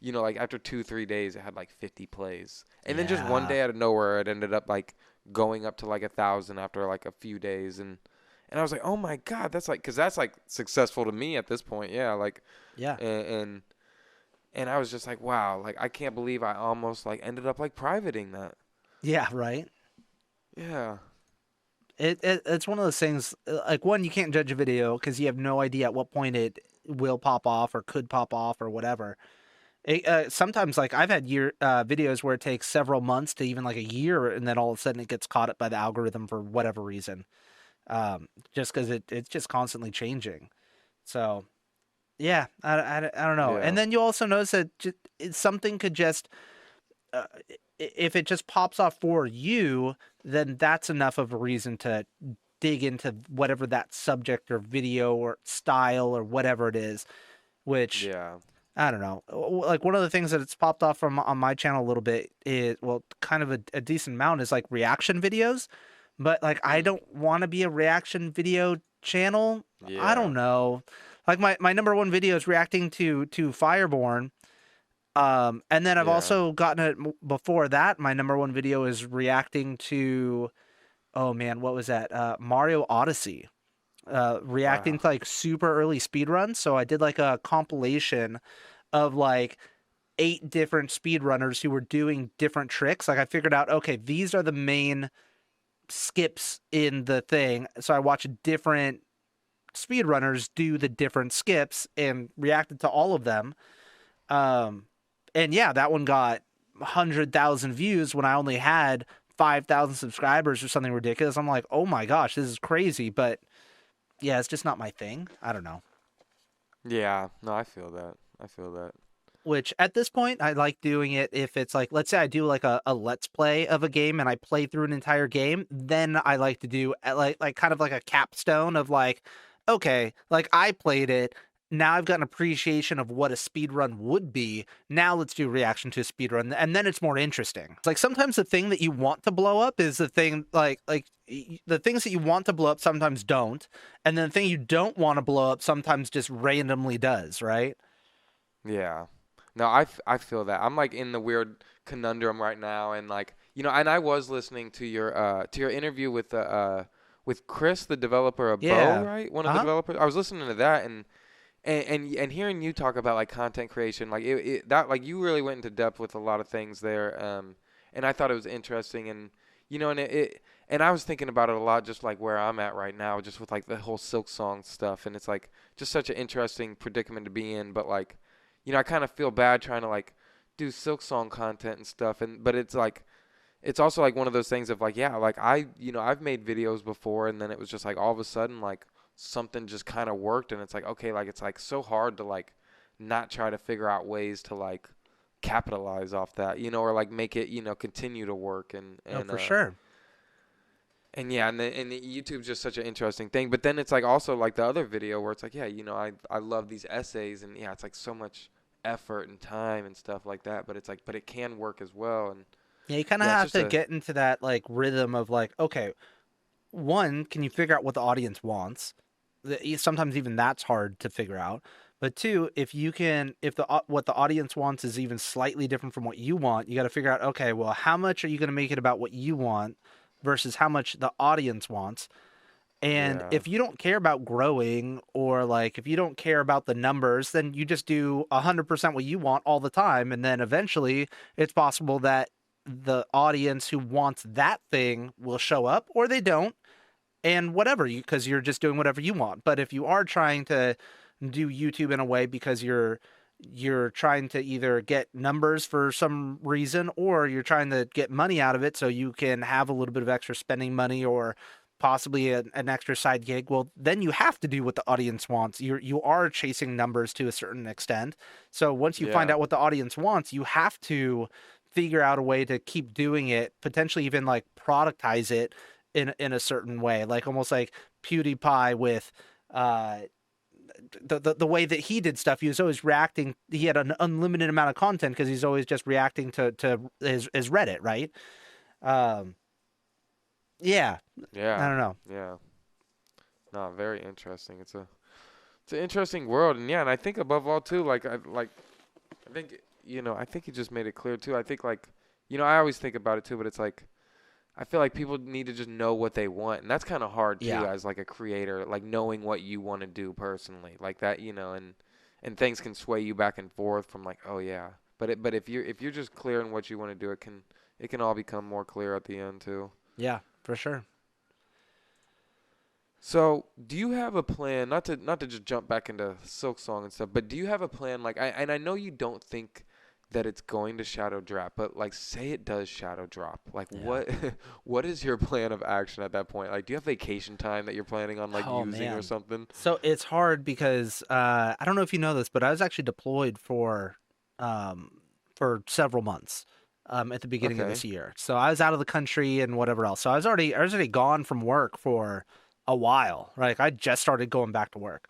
you know like after 2 3 days it had like 50 plays and then just one Yeah. day out of nowhere it ended up like going up to like 1,000 after like a few days and I was like oh my god that's like because that's like successful to me at this point yeah like Yeah. and and I was just like, wow, like I can't believe I almost like ended up like privating that. Yeah. Right. Yeah. It's one of those things. Like one, you can't judge a video because you have no idea at what point it will pop off or could pop off or whatever. Sometimes, like I've had videos where it takes several months to even like a year, and then all of a sudden it gets caught up by the algorithm for whatever reason. Just because it's just constantly changing. So yeah, I don't know. And Yeah. then you also notice that something could just if it just pops off for you, then that's enough of a reason to dig into whatever that subject or video or style or whatever it is, which Yeah. I don't know. Like one of the things that it's popped off from on my channel a little bit is, well, kind of a decent amount is like reaction videos, but like I Mm. don't want to be a reaction video channel. I Yeah. don't know. Like my number one video is reacting to Fireborn. And then I've Yeah. also gotten it before that. My number one video is reacting to, oh man, what was that? Mario Odyssey. Reacting Wow. to like super early speedruns. So I did like a compilation of like 8 different speedrunners who were doing different tricks. Like I figured out, okay, these are the main skips in the thing. So I watched different speedrunners do the different skips and reacted to all of them. Um, and yeah, that one got 100,000 views when I only had 5,000 subscribers or something ridiculous. I'm like, oh my gosh, this is crazy. But yeah, it's just not my thing. I don't know. Yeah. No, I feel that. I feel that. Which at this point, I like doing it if it's like, let's say I do like a let's play of a game and I play through an entire game, then I like to do like kind of like a capstone of like, okay, like I played it. Now I've got an appreciation of what a speed run would be. Now let's do reaction to a speed run, and then it's more interesting. It's like sometimes the thing that you want to blow up is the thing the things that you want to blow up sometimes don't, and then the thing you don't want to blow up sometimes just randomly does, right? Yeah. No, I feel that. I'm like in the weird conundrum right now, and like and I was listening to your interview with Chris, the developer of Bo, Yeah. right? One of the Uh-huh. developers. I was listening to that, and hearing you talk about like content creation, like that like you really went into depth with a lot of things there, and I thought it was interesting, and and I was thinking about it a lot, just like where I'm at right now, just with like the whole Silk Song stuff, and it's like just such an interesting predicament to be in, but like I kind of feel bad trying to like do Silk Song content and stuff, and but it's like it's also like one of those things of like, yeah, like I've made videos before, and then it was just like all of a sudden like something just kind of worked, and it's like, okay, like it's like so hard to like not try to figure out ways to like capitalize off that, or like make it, continue to work, Oh, for sure. and yeah, and YouTube's just such an interesting thing. But then it's like also like the other video where it's like, yeah, I love these essays, and yeah, it's like so much effort and time and stuff like that. But it's like, but it can work as well, and Yeah, you kind of yeah, it's have just to a get into that like rhythm of like, okay, one, can you figure out what the audience wants? Sometimes even that's hard to figure out. But two, if the what the audience wants is even slightly different from what you want, you got to figure out, okay, well, how much are you going to make it about what you want versus how much the audience wants? And yeah, if you don't care about growing or like if you don't care about the numbers, then you just do 100% what you want all the time. And then eventually it's possible that the audience who wants that thing will show up or they don't. And whatever, because you're just doing whatever you want. But if you are trying to do YouTube in a way because you're trying to either get numbers for some reason or you're trying to get money out of it so you can have a little bit of extra spending money or possibly an extra side gig, well then you have to do what the audience wants. You are chasing numbers to a certain extent. So once you find yeah, out what the audience wants, you have to figure out a way to keep doing it, potentially even like productize it in a certain way, like almost like PewDiePie with uh the way that he did stuff. He was always reacting. He had an unlimited amount of content because he's always just reacting to his Reddit, right? Um, yeah, I yeah, don't know. yeah. No, very interesting. It's an interesting world, and yeah, and I think above all too, I think I think you just made it clear too. I think like I always think about it too, but it's like I feel like people need to just know what they want, and that's kind of hard too Yeah, as like a creator, like knowing what you want to do personally, like that, and things can sway you back and forth from like, oh yeah, but if you're just clear on what you want to do, it can all become more clear at the end too. yeah, for sure. So, do you have a plan? Not to just jump back into Silk Song and stuff, but do you have a plan? Like, I know you don't think that it's going to shadow drop, but like, say it does shadow drop. Like, Yeah. what what is your plan of action at that point? Like, do you have vacation time that you're planning on like Oh using or man. something? So it's hard because I don't know if you know this, but I was actually deployed um for several months at the beginning of Okay. this year. So I was out of the country and whatever else. So I was already gone from work for a while. Like I just started going back to work.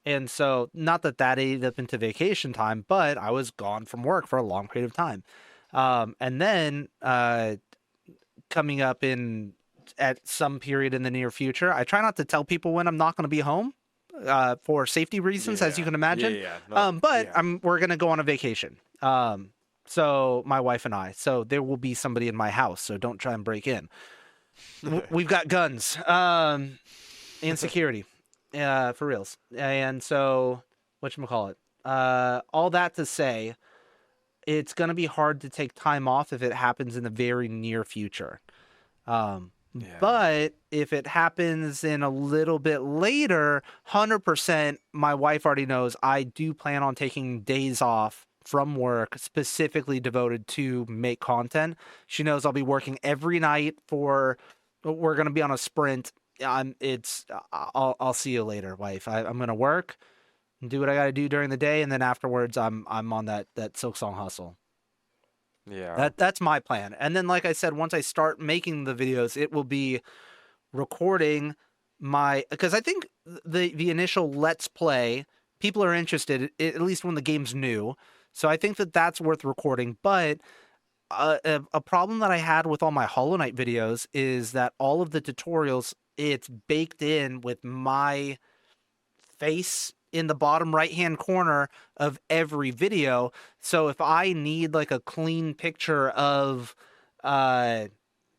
And so, not that that ate up into vacation time, but I was gone from work for a long period of time. And then coming up in at some period in the near future, I try not to tell people when I'm not going to be home for safety reasons, as you Yeah. can Yeah. imagine. Yeah. No. But Yeah. we're going to go on a vacation. So my wife and I. So there will be somebody in my house. So don't try and break in. We've got guns and security, for reals. And so whatchamacallit, all that to say, it's going to be hard to take time off if it happens in the very near future. Yeah. But if it happens in a little bit later, 100%, my wife already knows I do plan on taking days off from work specifically devoted to make content. She knows I'll be working every night we're going to be on a sprint. I'll see you later, wife. I'm going to work and do what I got to do during the day. And then afterwards I'm on that Silk Song hustle. Yeah. That's my plan. And then, like I said, once I start making the videos, it will be recording because I think the initial Let's Play, people are interested, at least when the game's new. So I think that's worth recording. But a problem that I had with all my Hollow Knight videos is that all of the tutorials, it's baked in with my face in the bottom right hand corner of every video. So if I need like a clean picture of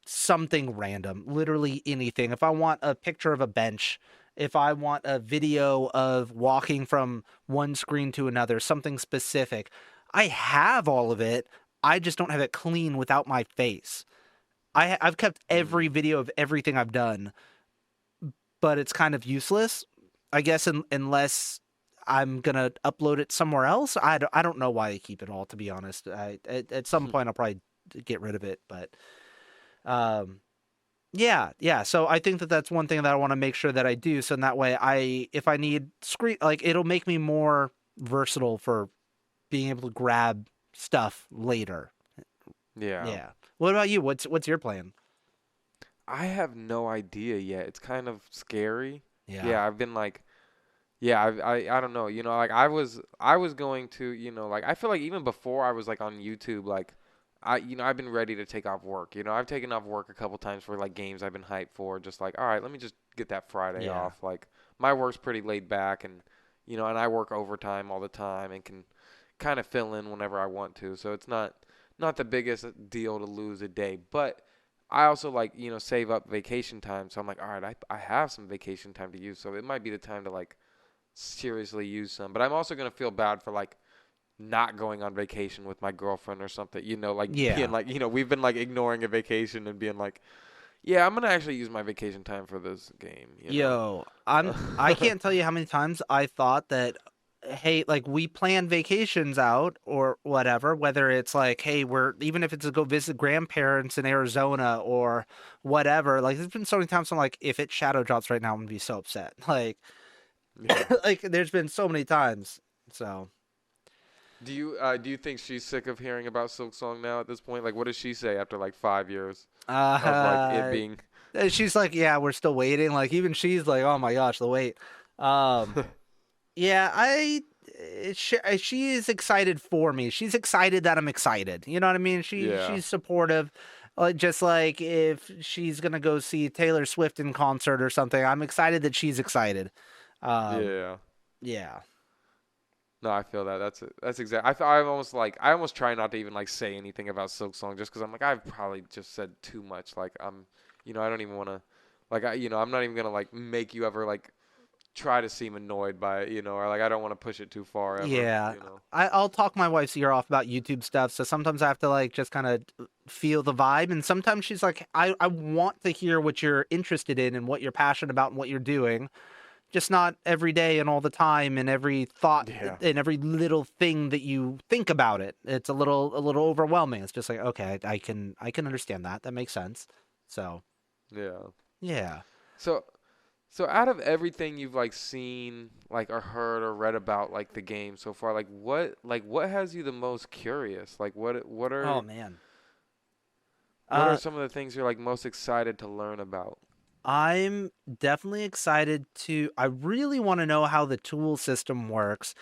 something random, literally anything, if I want a picture of a bench, if I want a video of walking from one screen to another, something specific, I have all of it. I just don't have it clean without my face. I've kept every video of everything I've done, but it's kind of useless, I guess, unless I'm gonna upload it somewhere else. I don't know why I keep it all, to be honest. At some point I'll probably get rid of it, but yeah. So I think that's one thing that I want to make sure that I do, so in that way if I need screen, like, it'll make me more versatile for being able to grab stuff later. Yeah. Yeah. What about you? What's your plan? I have no idea yet. It's kind of scary. Yeah. Yeah, I've been like, yeah, I don't know. Like I was going to, like I feel like even before I was like on YouTube, like I've been ready to take off work. I've taken off work a couple times for like games I've been hyped for. Just like, all right, let me just get that Friday Yeah. off. Like my work's pretty laid back, and and I work overtime all the time and can kind of fill in whenever I want to. So it's not the biggest deal to lose a day, but I also like, save up vacation time. So I'm like, all right, I have some vacation time to use. So it might be the time to like seriously use some. But I'm also going to feel bad for like not going on vacation with my girlfriend or something, like Yeah. being like, we've been like ignoring a vacation and being like, yeah, I'm going to actually use my vacation time for this game. Yo, I can't tell you how many times I thought that, hey, like, we plan vacations out or whatever, whether it's like, hey, even if it's to go visit grandparents in Arizona or whatever, like, there's been so many times I'm like, if it shadow drops right now, I'm gonna be so upset. Like, Yeah. like, there's been so many times. So Do you think she's sick of hearing about Silk Song now at this point? Like, what does she say after like 5 years of like it being? she's like, yeah, we're still waiting. Like, even she's like, oh my gosh, the wait. Yeah, she is excited for me. She's excited that I'm excited. You know what I mean? Yeah. She's supportive. Just like if she's gonna go see Taylor Swift in concert or something, I'm excited that she's excited. Yeah. Yeah. No, I feel that. That's exactly. I almost try not to even like say anything about Silk Song just because I'm like I've probably just said too much. Like I don't even want to, like I'm not even gonna like make you ever like try to seem annoyed by it, or like I don't want to push it too far ever. Yeah. I'll talk my wife's ear off about YouTube stuff. So sometimes I have to like just kind of feel the vibe. And sometimes she's like, I want to hear what you're interested in and what you're passionate about and what you're doing. Just not every day and all the time and every thought Yeah. and every little thing that you think about it. It's a little overwhelming. It's just like, okay, I can understand that. That makes sense. So yeah. So out of everything you've like seen, like or heard or read about like the game so far, like what has you the most curious? Like what Oh man. what are some of the things you're like most excited to learn about? I'm definitely excited to. I really want to know how the tool system works.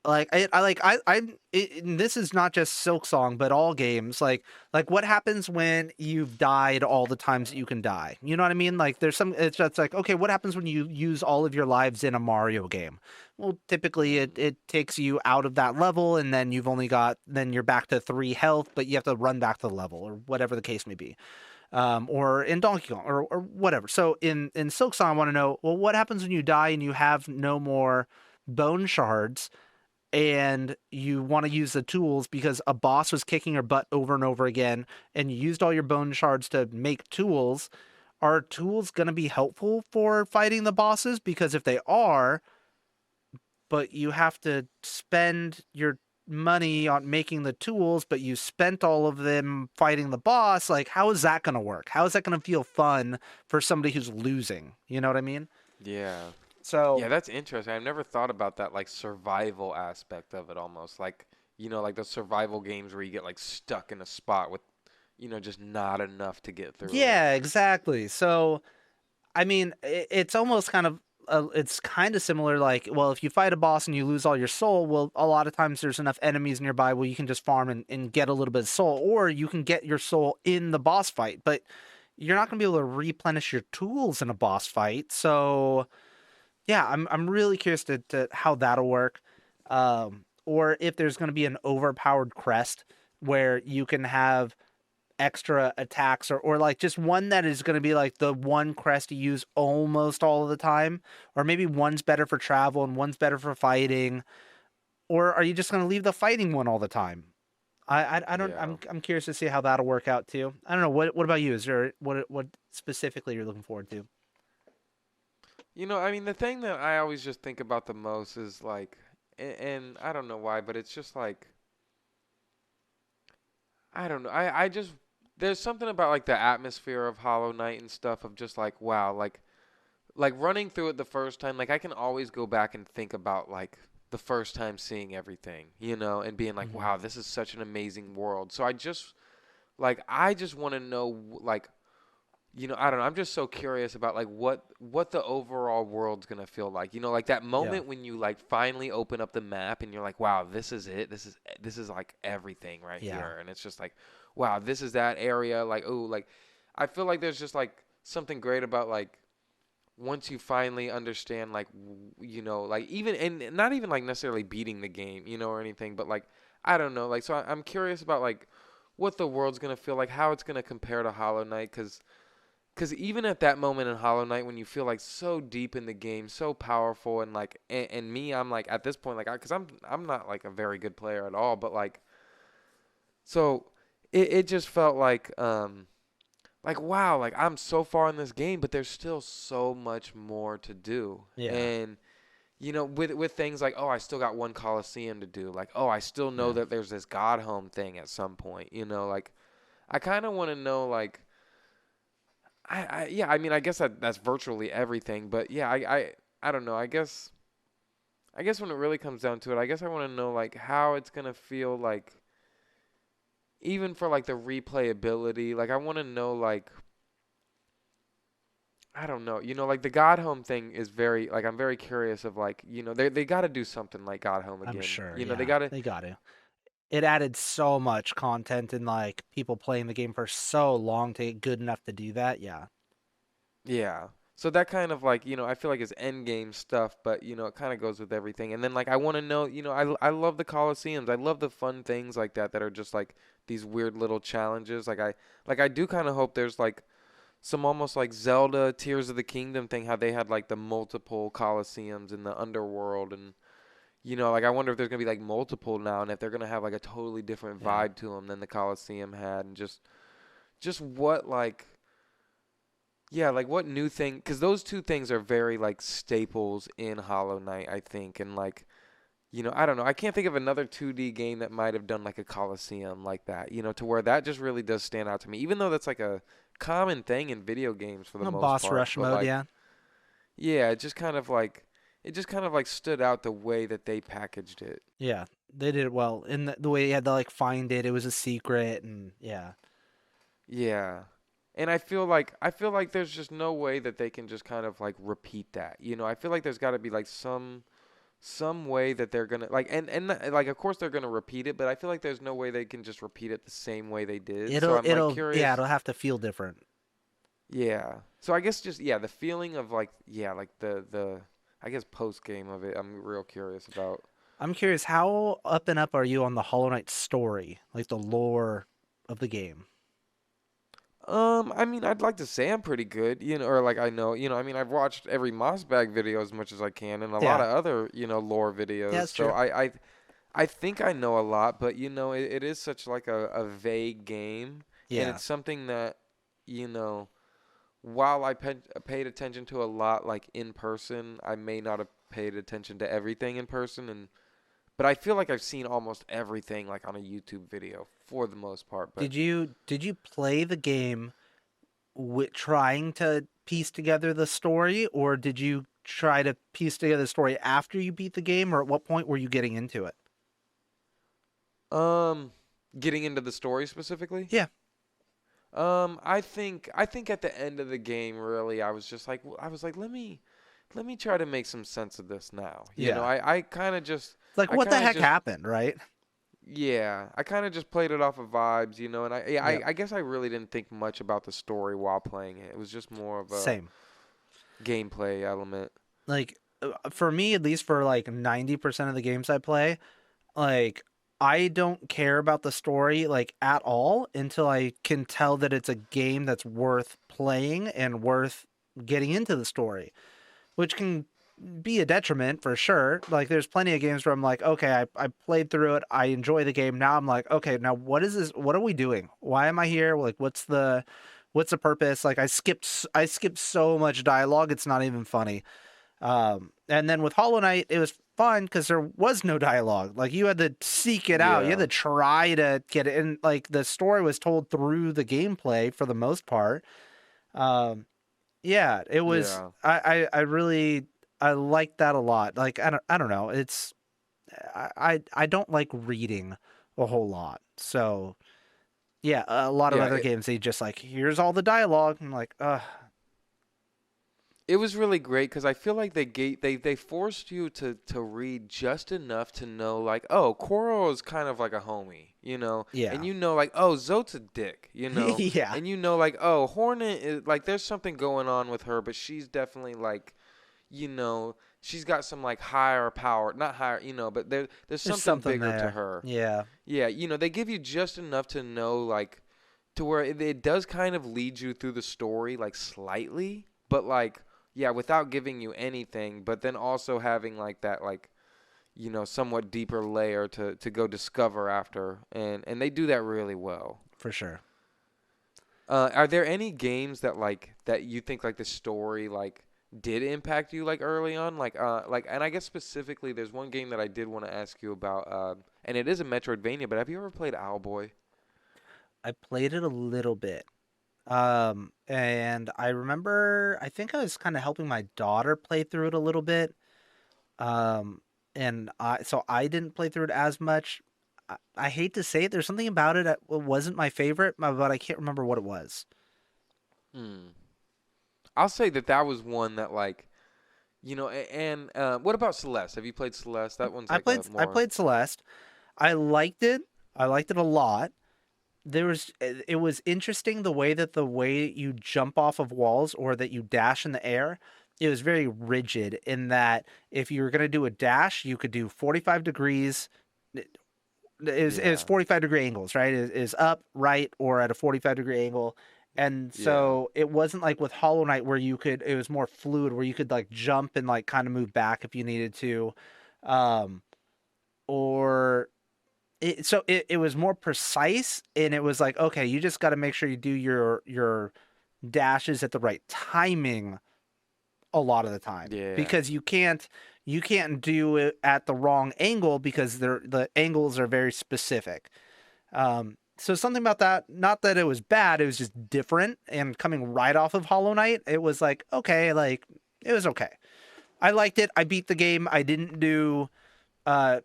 Like I like and this is not just Silk Song, but all games. Like what happens when you've died all the times that you can die? You know what I mean? Like there's some. It's just like, okay, what happens when you use all of your lives in a Mario game? Well, typically it takes you out of that level, and then then you're back to 3 health, but you have to run back to the level or whatever the case may be, or in Donkey Kong or whatever. So in Silk Song, I want to know, well, what happens when you die and you have no more bone shards, and you want to use the tools because a boss was kicking your butt over and over again, and you used all your bone shards to make tools. Are tools going to be helpful for fighting the bosses? Because if they are, but you have to spend your money on making the tools, but you spent all of them fighting the boss, like how is that going to work? How is that going to feel fun for somebody who's losing? You know what I mean? Yeah. So Yeah, that's interesting. I've never thought about that like survival aspect of it almost. Like, like those survival games where you get like stuck in a spot with, just not enough to get through it. yeah, exactly. So I mean, it's almost kind of it's kind of similar. Like, well, if you fight a boss and you lose all your soul, well, a lot of times there's enough enemies nearby where you can just farm and get a little bit of soul, or you can get your soul in the boss fight. But you're not going to be able to replenish your tools in a boss fight. So yeah, I'm really curious to how that'll work, or if there's going to be an overpowered crest where you can have extra attacks, or like just one that is going to be like the one crest you use almost all of the time, or maybe one's better for travel and one's better for fighting, or are you just going to leave the fighting one all the time? I don't Yeah. I'm curious to see how that'll work out too. I don't know, what about you? Is there what specifically you're looking forward to? I mean, the thing that I always just think about the most is like, and I don't know why, but it's just like, I don't know. I just, there's something about like the atmosphere of Hollow Knight and stuff of just like, wow, like running through it the first time, like I can always go back and think about like the first time seeing everything, and being like, Hmm. wow, this is such an amazing world. So I just want to know like, I don't know. I'm just so curious about like what the overall world's gonna feel like. Like that Yeah. moment when you like finally open up the map and you're like, wow, this is it. This is like everything right Yeah. here. And it's just like, wow, this is that area. Like, oh, like I feel like there's just like something great about like once you finally understand like like even and not even like necessarily beating the game, or anything, but like I don't know. Like so I'm curious about like what the world's gonna feel like, how it's gonna compare to Hollow Knight, because even at that moment in Hollow Knight, when you feel like so deep in the game, so powerful, and like, and me, I'm like at this point, like, because I'm not like a very good player at all, but so it just felt like wow, like I'm so far in this game, but there's still so much more to do, Yeah. and with things like, oh, I still got one Coliseum to do, like, oh, I still know Yeah. that there's this God Home thing at some point, like, I kind of want to know like. Yeah, I mean, I guess that's virtually everything, but yeah, I don't know. I guess when it really comes down to it, I guess I want to know like how it's gonna feel like, even for like the replayability. Like I want to know like I don't know, like the God Home thing is very like I'm very curious of like they got to do something like God Home I'm again. sure. They Yeah. got to They got to. It added so much content and like people playing the game for so long to get good enough to do that. Yeah. Yeah. So that kind of like, I feel like it's end game stuff, but it kind of goes with everything. And then like I want to know, I love the Colosseums. I love the fun things like that are just like these weird little challenges. Like I do kind of hope there's like some almost like Zelda Tears of the Kingdom thing, how they had like the multiple Colosseums in the underworld, and like I wonder if there's going to be like multiple now, and if they're going to have like a totally different Yeah. vibe to them than the Colosseum had, and just what like yeah, like what new thing? Because those two things are very like staples in Hollow Knight, I think, and like I don't know. I can't think of another 2D game that might have done like a Coliseum like that. To where that just really does stand out to me, even though that's like a common thing in video games for the No most boss part. rush But mode. like, Yeah. yeah, it just kind of like stood out the way that they packaged it. Yeah. They did it well. In the way you had to like find it, it was a secret, and yeah. Yeah. And I feel like there's just no way that they can just kind of like repeat that. I feel like there's got to be like some way that they're gonna like like of course they're gonna repeat it, but I feel like there's no way they can just repeat it the same way they did. So I'm like Yeah, curious. it'll have to feel different. Yeah. So I guess just the feeling of like like the I guess post game of it. I'm real curious about. I'm curious, how up and up are you on the Hollow Knight story, like the lore of the game? I mean, I'd like to say I'm pretty good, or like I know, I mean, I've watched every Mossbag video as much as I can, and a lot Yeah, of other, lore yeah, videos. that's So true. I think I know a lot, but it is such like a vague game, and Yeah. it's something that, you know, while paid attention to a lot, like in person, I may not have paid attention to everything in person, but I feel like I've seen almost everything like on a YouTube video for the most part. But Did you play the game with trying to piece together the story, or did you try to piece together the story after you beat the game, or at what point were you getting into it? um, getting into the story specifically. Yeah. I think at the end of the game, really, I was like, let me try to make some sense of this now. Yeah. I kind of just, Like, I what the kind of heck just, happened, right? yeah, I kind of just played it off of vibes, and Yep. I guess I really didn't think much about the story while playing it. It was just more of a Same. gameplay element. Like, for me, at least for like 90% of the games I play, like, I don't care about the story like at all until I can tell that it's a game that's worth playing and worth getting into the story, which can be a detriment for sure. Like, there's plenty of games where I'm like, okay, I played through it, I enjoy the game. Now I'm like, okay, now what is this? What are we doing? Why am I here? Like, what's the purpose? Like, I skipped so much dialogue, it's not even funny. And then with Hollow Knight, it was fun because there was no dialogue. Like, you had to seek it out. You had Yeah, to try to get it. And like, the story was told through the gameplay for the most part. Um, yeah, it was. yeah. I really I like that a lot. Like, I don't know. It's I don't like reading a whole lot. So yeah, a lot of Yeah, other games they just like, here's all the dialogue. I'm like, it was really great because I feel like they forced you to read just enough to know like, oh, Coral is kind of like a homie, yeah, and like, oh, Zote's a dick, yeah, and like, oh, Hornet is like there's something going on with her, but she's definitely like, she's got some like higher power, not higher, but there's there's something something bigger to there. her. Yeah, Yeah, they give you just enough to know like to where it does kind of lead you through the story like slightly, but like yeah, without giving you anything, but then also having like that like somewhat deeper layer to go discover after, and they do that really well. for sure. Are there any games that you think like the story like did impact you like early on like and I guess specifically there's one game that I did want to ask you about and it is a Metroidvania, but have you ever played Owlboy? I played it a little bit. And I remember, I think I was kind of helping my daughter play through it a little bit. Um, and so I didn't play through it as much. I hate to say it, there's something about it that wasn't my favorite, but I can't remember what it was. Hmm. I'll say that was one that like and what about Celeste? Have you played Celeste? That one's I like played, a I more played Celeste. I liked it. I liked it a lot. It was interesting the way you jump off of walls or that you dash in the air. It was very rigid in that if you were going to do a dash, you could do 45 degrees. It was yeah, 45-degree angles, right? It is up, right, or at a 45-degree angle. And yeah, so it wasn't like with Hollow Knight where it was more fluid, where you could like jump and like kind of move back if you needed to. Um, or it was more precise, and it was like, okay, you just got to make sure you do your dashes at the right timing a lot of the time, yeah. because you can't do it at the wrong angle because the angles are very specific. So something about that, not that it was bad, it was just different, and coming right off of Hollow Knight, it was like, okay, like, it was okay. I liked it. I beat the game. I didn't do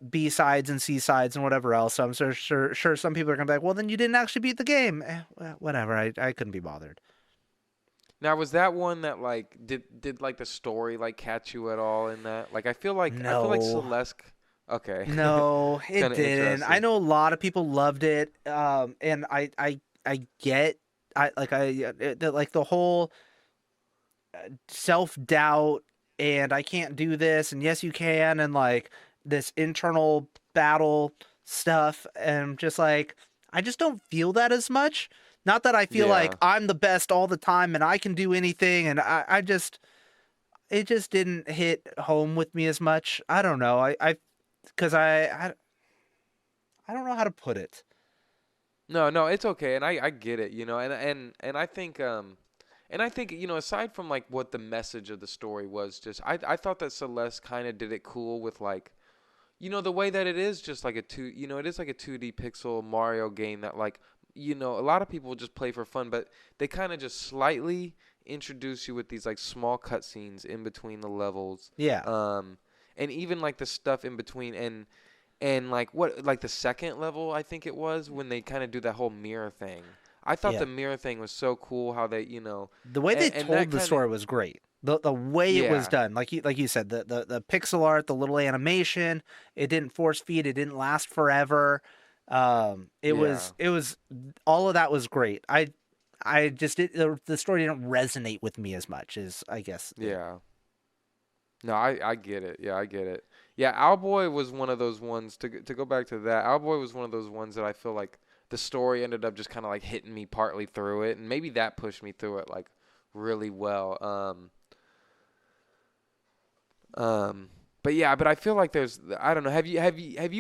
B sides and C sides and whatever else. So I'm sure some people are gonna be like, well, then you didn't actually beat the game. Well, whatever. I couldn't be bothered. Now, was that one that like did like the story like catch you at all in that? Like I feel like No. Celeste. Okay, No, it's it kind of didn't. I interesting. know a lot of people loved it. And I get like the whole self-doubt and I can't do this and yes you can and like this internal battle stuff and just like I just don't feel that as much. Not that I feel like Yeah, I'm the best all the time and I can do anything and I just it just didn't hit home with me as much. I don't know. I because I don't know how to put it. no, no, it's okay, and I get it, and I think aside from like what the message of the story was, just I thought that Celeste kind of did it cool with like the way that it is just like it is like a 2D pixel Mario game that like a lot of people just play for fun, but they kind of just slightly introduce you with these like small cutscenes in between the levels, Yeah. um, and even like the stuff in between, and like the second level I think it was when they kind of do that whole mirror thing. I thought Yeah. the mirror thing was so cool how they The way they and that told the kind of story was great. The way it was yeah done, like you said, the pixel art, the little animation, it didn't force feed, it didn't last forever. yeah It was all of that was great. I just the story didn't resonate with me as much as I guess it. yeah. No, I get it. Yeah, I get it. Yeah, Owlboy was one of those ones to go back to that. Owlboy was one of those ones that I feel like the story ended up just kind of like hitting me partly through it, and maybe that pushed me through it like really well. But yeah, but I feel like there's I don't know. Have you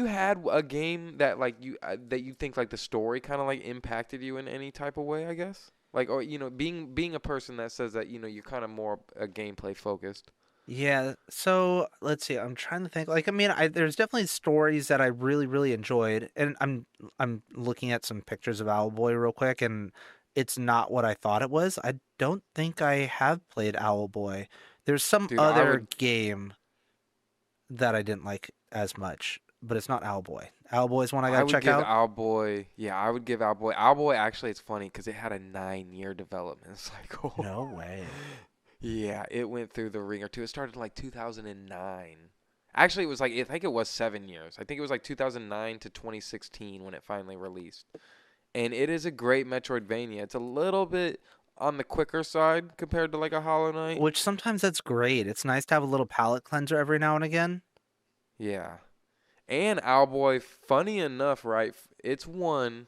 had a game that like that you think like the story kind of like impacted you in any type of way? I guess like or being a person that says that you're kind of more gameplay focused. Yeah, so let's see. I'm trying to think. Like, I mean, there's definitely stories that I really enjoyed, and I'm looking at some pictures of Owlboy real quick, and it's not what I thought it was. I don't think I have played Owlboy. There's some Dude, I other would game that I didn't like as much, but it's not Owlboy. Owlboy is one I I gotta would check give out. Owlboy, yeah, I would give Owlboy. Owlboy actually, it's funny because it had a 9-year development cycle. No way. Yeah, it went through the ringer too. It started in like 2009. Actually, it was like I think it was 7 years. I think it was like 2009 to 2016 when it finally released. And it is a great Metroidvania. It's a little bit on the quicker side compared to like a Hollow Knight. Which sometimes that's great. It's nice to have a little palate cleanser every now and again. Yeah. And Owlboy, funny enough, right? It's one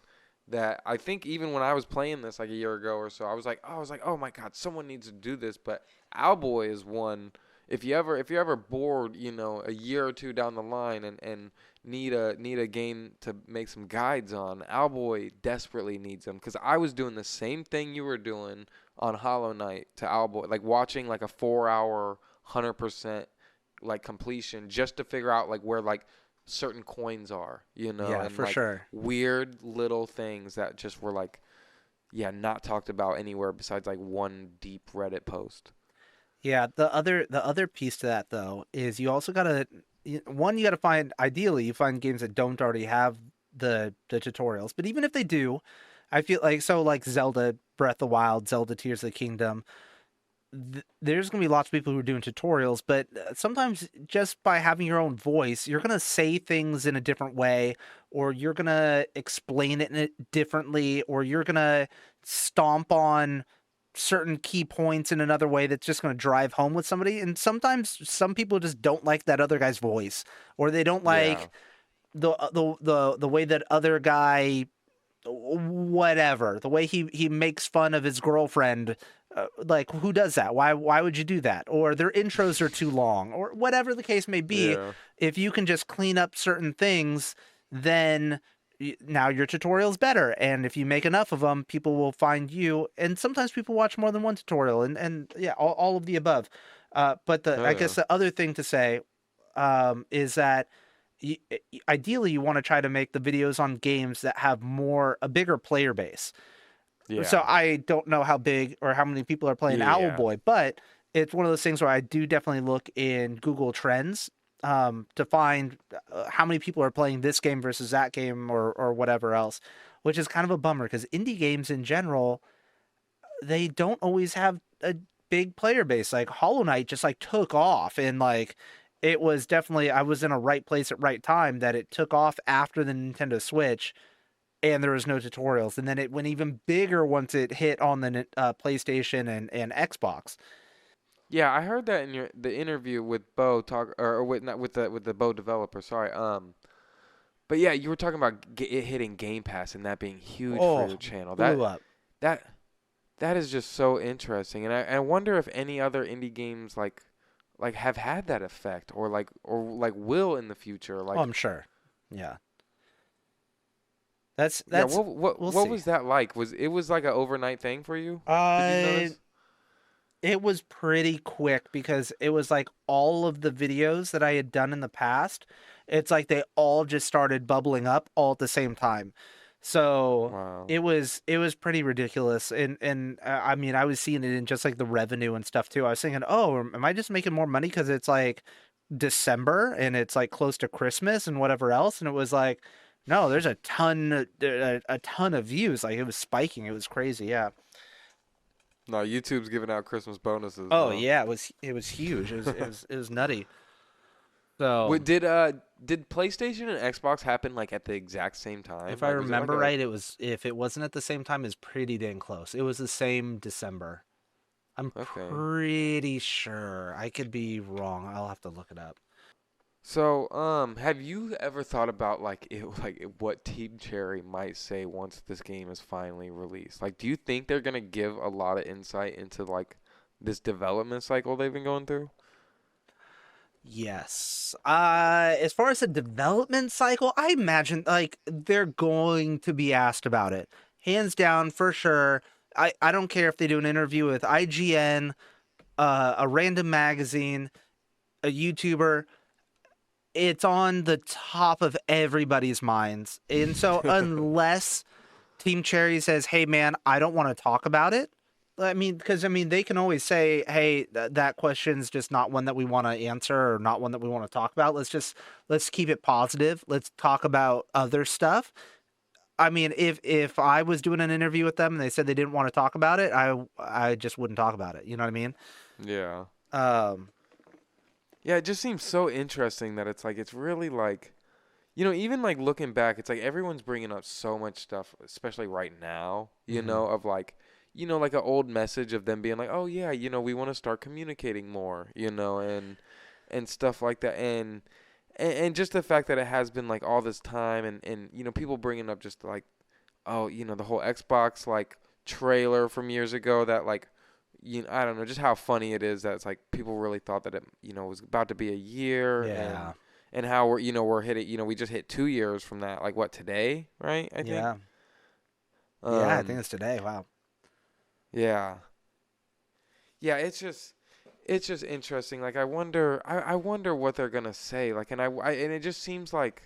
that I think even when I was playing this like a year ago or so, I was like, oh my God, someone needs to do this. But Owlboy is one. If you're ever bored, a year or two down the line and need a game to make some guides on, Owlboy desperately needs them because I was doing the same thing you were doing on Hollow Knight to Owlboy, like watching like a 4 hour 100% like completion just to figure out like where like certain coins are, Yeah, and for like sure. weird little things that just were like, yeah, not talked about anywhere besides like one deep Reddit post. Yeah, the other piece to that though is you also gotta one you gotta find ideally you find games that don't already have the tutorials, but even if they do, I feel like so like Zelda Breath of the Wild, Zelda Tears of the Kingdom, there's gonna be lots of people who are doing tutorials, but sometimes just by having your own voice, you're gonna say things in a different way, or you're gonna explain it differently, or you're gonna stomp on certain key points in another way that's just going to drive home with somebody. And sometimes some people just don't like that other guy's voice, or they don't Yeah. like the way that other guy, whatever, the way he makes fun of his girlfriend. Like, who does that? Why would you do that? Or their intros are too long, or whatever the case may be. Yeah. If you can just clean up certain things, then now your tutorial's better, and if you make enough of them, people will find you. And sometimes people watch more than one tutorial, and yeah, all of the above. But Oh I yeah. guess the other thing to say is that ideally you want to try to make the videos on games that have a bigger player base. So Yeah. I don't know how big or how many people are playing Yeah. Owlboy, but it's one of those things where I do definitely look in Google Trends to find how many people are playing this game versus that game or whatever else, which is kind of a bummer because indie games in general, they don't always have a big player base. Like Hollow Knight just like took off, and like it was definitely, I was in a right place at right time that it took off after the Nintendo Switch, and there was no tutorials, and then it went even bigger once it hit on the PlayStation and Xbox. Yeah, I heard that in the interview with Bo talk or with not with the Bo developer. Sorry. But yeah, you were talking about it hitting Game Pass and that being huge for Oh, your channel. blew up. That that is just so interesting, and I wonder if any other indie games like have had that effect or like will in the future. Oh, Like, I'm sure. Yeah. That's yeah, that's we'll what see. was that like? Was it was like an overnight thing for you? Did you Uh, notice? it was pretty quick because it was like all of the videos that I had done in the past. It's like they all just started bubbling up all at the same time. So Wow. it was pretty ridiculous. And I mean, I was seeing it in just like the revenue and stuff too. I was thinking, oh, am I just making more money because it's like December and it's like close to Christmas and whatever else? And it was like, no, there's a ton of views. Like it was spiking. It was crazy. Yeah. No, YouTube's giving out Christmas bonuses, Oh bro. yeah, it was huge. It was nutty. So Did PlayStation and Xbox happen like at the exact same time? if I Like was it like remember a right, it was, if it wasn't at the same time, it's pretty dang close. It was the same December. I'm okay. pretty sure. I could be wrong. I'll have to look it up. So, have you ever thought about what Team Cherry might say once this game is finally released? Like, do you think they're gonna give a lot of insight into like this development cycle they've been going through? Yes. As far as the development cycle, I imagine like they're going to be asked about it. Hands down, for sure. I don't care if they do an interview with IGN, a random magazine, a YouTuber. It's on the top of everybody's minds. And so unless Team Cherry says, "Hey man, I don't want to talk about it." I mean, because I mean, they can always say, "Hey, that question's just not one that we want to answer, or not one that we want to talk about. Let's keep it positive. Let's talk about other stuff." I mean, if I was doing an interview with them and they said they didn't want to talk about it, I just wouldn't talk about it. You know what I mean? Yeah. Um, Yeah, it just seems so interesting that it's really like, even like looking back, it's like everyone's bringing up so much stuff, especially right now, mhm. of like, like an old message of them being like, oh yeah, we want to start communicating more, and stuff like that, and just the fact that it has been like all this time, and people bringing up just like, oh, the whole Xbox like trailer from years ago that like, I don't know, just how funny it is that it's like people really thought that it, was about to be a year, Yeah, and how we're hitting, we just hit 2 years from that, like what, today, right? I think. yeah, yeah. I think Um, it's today. Wow. yeah, yeah. It's just interesting. Like I wonder what they're gonna say. Like, and it just seems like.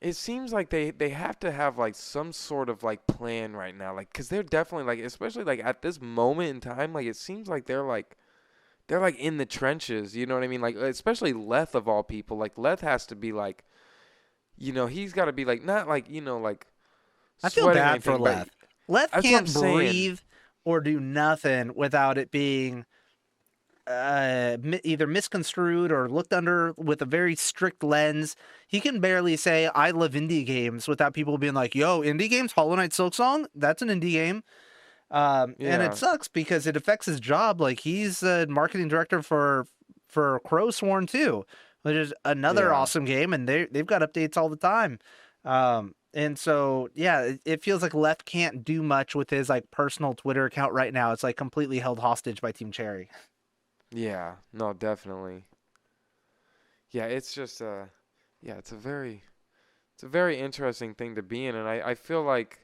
It seems like they have to have like some sort of like plan right now, like, cause they're definitely like, especially like at this moment in time, like it seems like they're like in the trenches. You know what I mean? Like especially Leth of all people. Like Leth has to be like, he's got to be like not like like I feel sweating or bad for anything, but Leth. Leth that's what I'm can't saying. breathe or do nothing without it being either misconstrued or looked under with a very strict lens. He can barely say "I love indie games" without people being like, "Yo, indie games, Hollow Knight Silk Song, that's an indie game." And it Yeah, sucks because it affects his job. Like he's a marketing director for Crowsworn too, which is another yeah, awesome game, and they've got updates all the time. And so yeah, it feels like Left can't do much with his like personal Twitter account right now. It's like completely held hostage by Team Cherry. yeah. No, definitely. Yeah, it's just yeah, it's a very interesting thing to be in, and I feel like.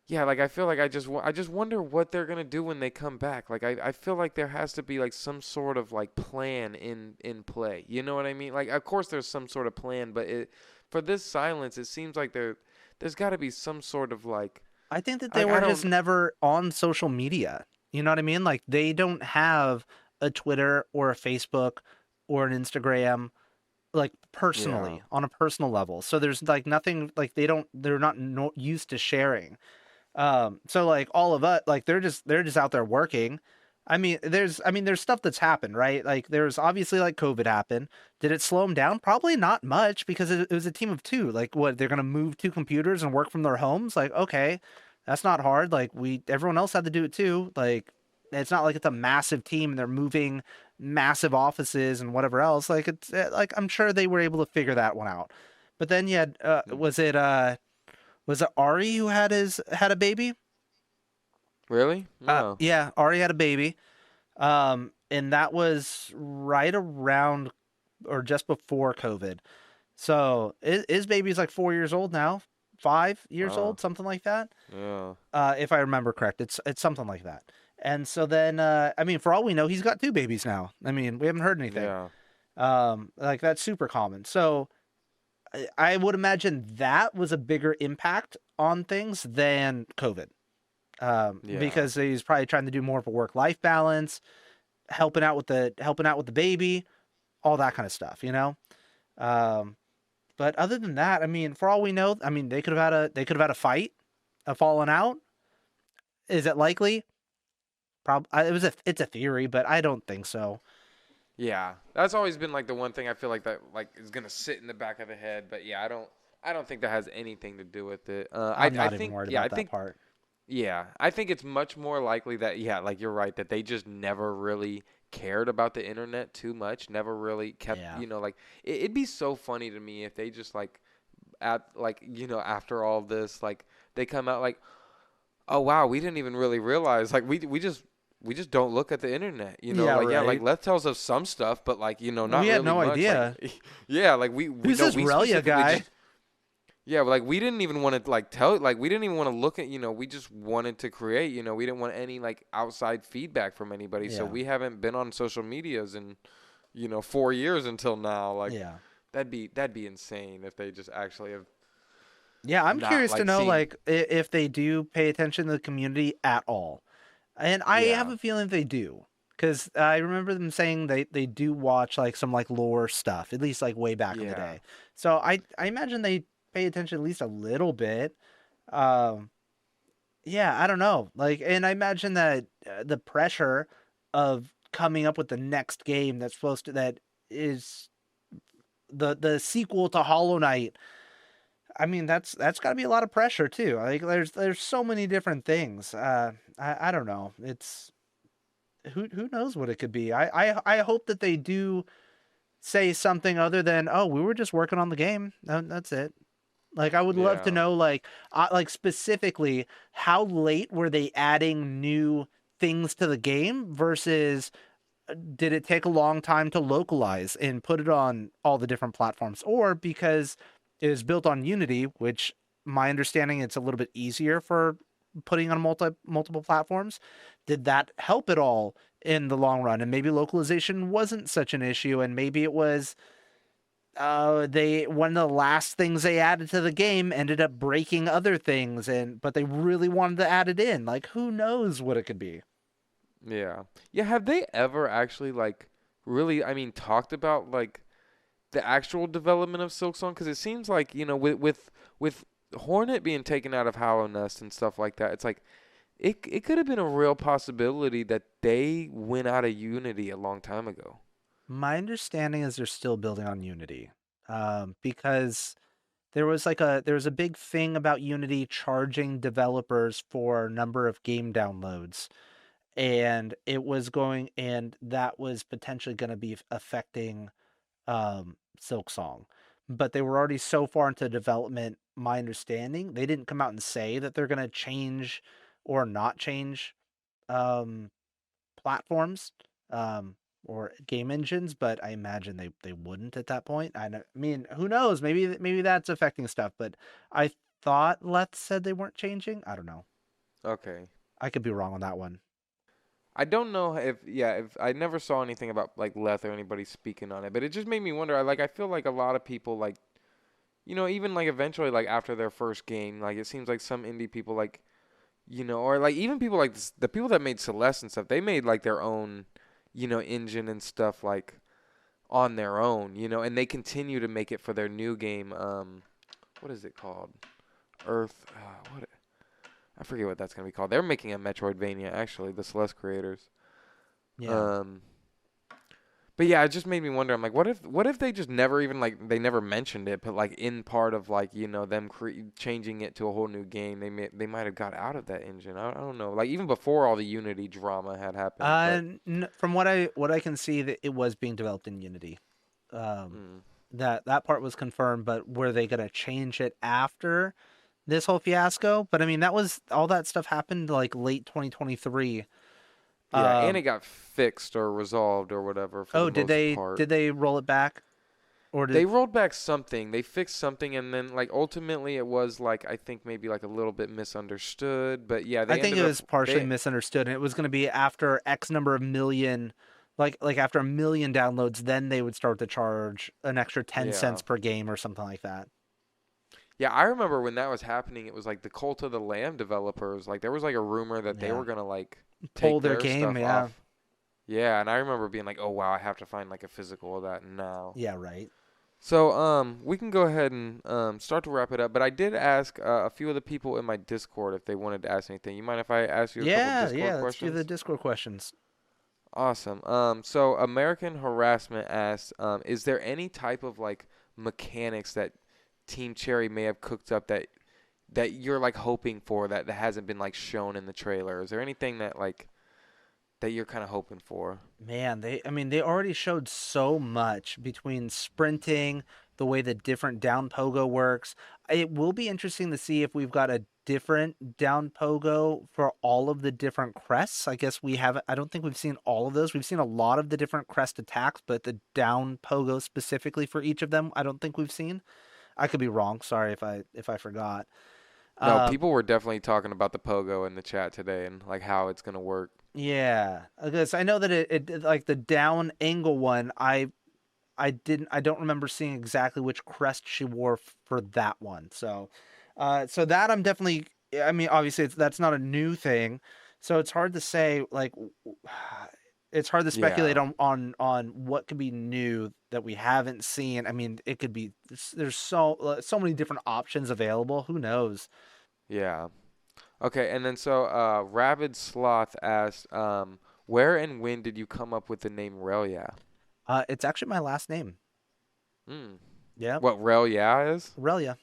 Yeah, like I feel like I just wonder what they're gonna do when they come back. Like I feel like there has to be like some sort of like plan in play. You know what I mean? Like of course there's some sort of plan, but for this silence, it seems like there's got to be some sort of like I think that they I were just don't. never on social media. You know what I mean? Like they don't have a Twitter or a Facebook or an Instagram like Yeah, personally on a personal level. So there's like nothing, like they're not used to sharing. So like all of us, like they're just out there working. I mean there's stuff that's happened, right? Like there's obviously like COVID happened. Did it slow them down? Probably not much because it was a team of two. Like what, they're gonna move two computers and work from their homes? Like okay, that's not hard. Like everyone else had to do it too. Like it's not like it's a massive team and they're moving massive offices and whatever else. Like it's like I'm sure they were able to figure that one out. But then you had Mm. was it Ari who had a baby? Really? No. Yeah, Ari had a baby. And that was right around or just before COVID. So his baby's like 4 years old now, 5 years Wow. old, something like that. Yeah. If I remember correct, it's something like that. And so then, I mean, for all we know, he's got two babies now. I mean, we haven't heard anything. Yeah. Like that's super common. So I would imagine that was a bigger impact on things than COVID. Yeah. Because he's probably trying to do more of a work-life balance, helping out with the baby, all that kind of stuff, you know. Um, but other than that, I mean, for all we know, I mean, they could have had a fight, a falling out. Is it likely? It's a theory, but I don't think so. Yeah. That's always been like the one thing I feel like that like is gonna sit in the back of the head. But yeah, I don't think that has anything to do with it. I'm I not even think worried yeah, I about that think part. yeah, I think it's much more likely that yeah, like you're right that they just never really cared about the internet too much. Never really kept Yeah. you know like it'd be so funny to me if they just like at like after all this like they come out like oh wow, we didn't even really realize like we just don't look at the internet, Yeah, like yeah, like right. Leth tells us some stuff, but like not We had really no much. Like idea. yeah, like we Who's know this we RELYEA specifically guy? just yeah, but like we didn't even want to like tell like we didn't even want to look at we just wanted to create, we didn't want any like outside feedback from anybody, so Yeah. we haven't been on social medias in 4 years until now. Like Yeah. that'd be insane if they just actually have Yeah, I'm not curious to like know seen. like if they do pay attention to the community at all. And I have Yeah. a feeling they do. Because I remember them saying they do watch like some like lore stuff, at least like way back in the Yeah. day. So I imagine they pay attention at least a little bit. Um, yeah, I don't know. Like, and I imagine that the pressure of coming up with the next game that's supposed to that is the sequel to Hollow Knight. I mean, that's got to be a lot of pressure too. Like, there's so many different things. I don't know. It's who knows what it could be. I hope that they do say something other than, oh, we were just working on the game. That's it. Like I would love to Yeah. know like specifically how late were they adding new things to the game versus did it take a long time to localize and put it on all the different platforms, or because it is built on Unity, which my understanding it's a little bit easier for putting on multiple platforms. Did that help at all in the long run? And maybe localization wasn't such an issue, and maybe it was they one of the last things they added to the game ended up breaking other things, and but they really wanted to add it in. Like who knows what it could be. Yeah. Yeah, have they ever actually like really talked about like the actual development of Silksong? Because it seems like with Hornet being taken out of Hollow Nest and stuff like that, it's like it could have been a real possibility that they went out of Unity a long time ago. My understanding is they're still building on Unity, because there was a big thing about Unity charging developers for number of game downloads, and that was potentially going to be affecting Silksong. But they were already so far into development. My understanding, they didn't come out and say that they're going to change or not change um, platforms or game engines, but I imagine they wouldn't at that point. I mean, who knows? Maybe that's affecting stuff, but I thought Let's said they weren't changing. I don't know. Okay. I could be wrong on that one. I don't know if I never saw anything about like Leth or anybody speaking on it, but it just made me wonder. I feel like a lot of people like even like eventually like after their first game, like it seems like some indie people like or like even people like the people that made Celeste and stuff, they made like their own engine and stuff like on their own, and they continue to make it for their new game. What is it called? Earth. What? I forget what that's gonna be called. They're making a Metroidvania actually, the Celeste creators. Yeah. Um, but yeah, it just made me wonder. I'm like, what if they just never even like they never mentioned it, but like in part of like them changing it to a whole new game, they might have got out of that engine. I don't know. Like even before all the Unity drama had happened, but From what I can see, that it was being developed in Unity. Um, mm, that part was confirmed, but were they gonna change it after this whole fiasco? But I mean, that was all that stuff happened like late 2023. yeah, and Um, it got fixed or resolved or whatever for the oh, did most they part. did they roll it back, or They did rolled back something. They fixed something, and then like ultimately it was like I think maybe like a little bit misunderstood. But yeah, I they think ended it up was partially they misunderstood, and it was going to be after X number of million, like after 1 million downloads, then they would start to charge an extra 10 yeah. cents per game or something like that. Yeah, I remember when that was happening, it was like the Cult of the Lamb developers, like there was like a rumor that they Yeah, were gonna like pull take their their game. stuff Yeah, off. Yeah, and I remember being like, "Oh wow, I have to find like a physical of that now." yeah, right. So, we can go ahead and start to wrap it up, but I did ask a few of the people in my Discord if they wanted to ask anything. You mind if I ask you a couple Yeah, Discord yeah. Let's do the questions? Discord questions. Awesome. So American Harassment asks, is there any type of like mechanics that Team Cherry may have cooked up that you're like hoping for that hasn't been like shown in the trailer? Is there anything that like that you're kind of hoping for? Man, I mean, they already showed so much between sprinting, the way the different down pogo works. It will be interesting to see if we've got a different down pogo for all of the different crests. I guess we haven't, I don't think we've seen all of those. We've seen a lot of the different crest attacks, but the down pogo specifically for each of them, I don't think we've seen. I could be wrong. Sorry if I forgot. No, Um, people were definitely talking about the pogo in the chat today and like how it's gonna work. yeah, because I know that it like the down angle one. I don't remember seeing exactly which crest she wore for that one. So that I'm definitely. I mean, obviously, that's not a new thing, so it's hard to say. Like, it's hard to speculate Yeah, on what could be new that we haven't seen. I mean, it could be. There's so many different options available. Who knows? yeah. Okay, and then so Rabid Sloth asked, where and when did you come up with the name RELYEA? It's actually my last name. Hmm. Yep, What RELYEA is? Aurelia.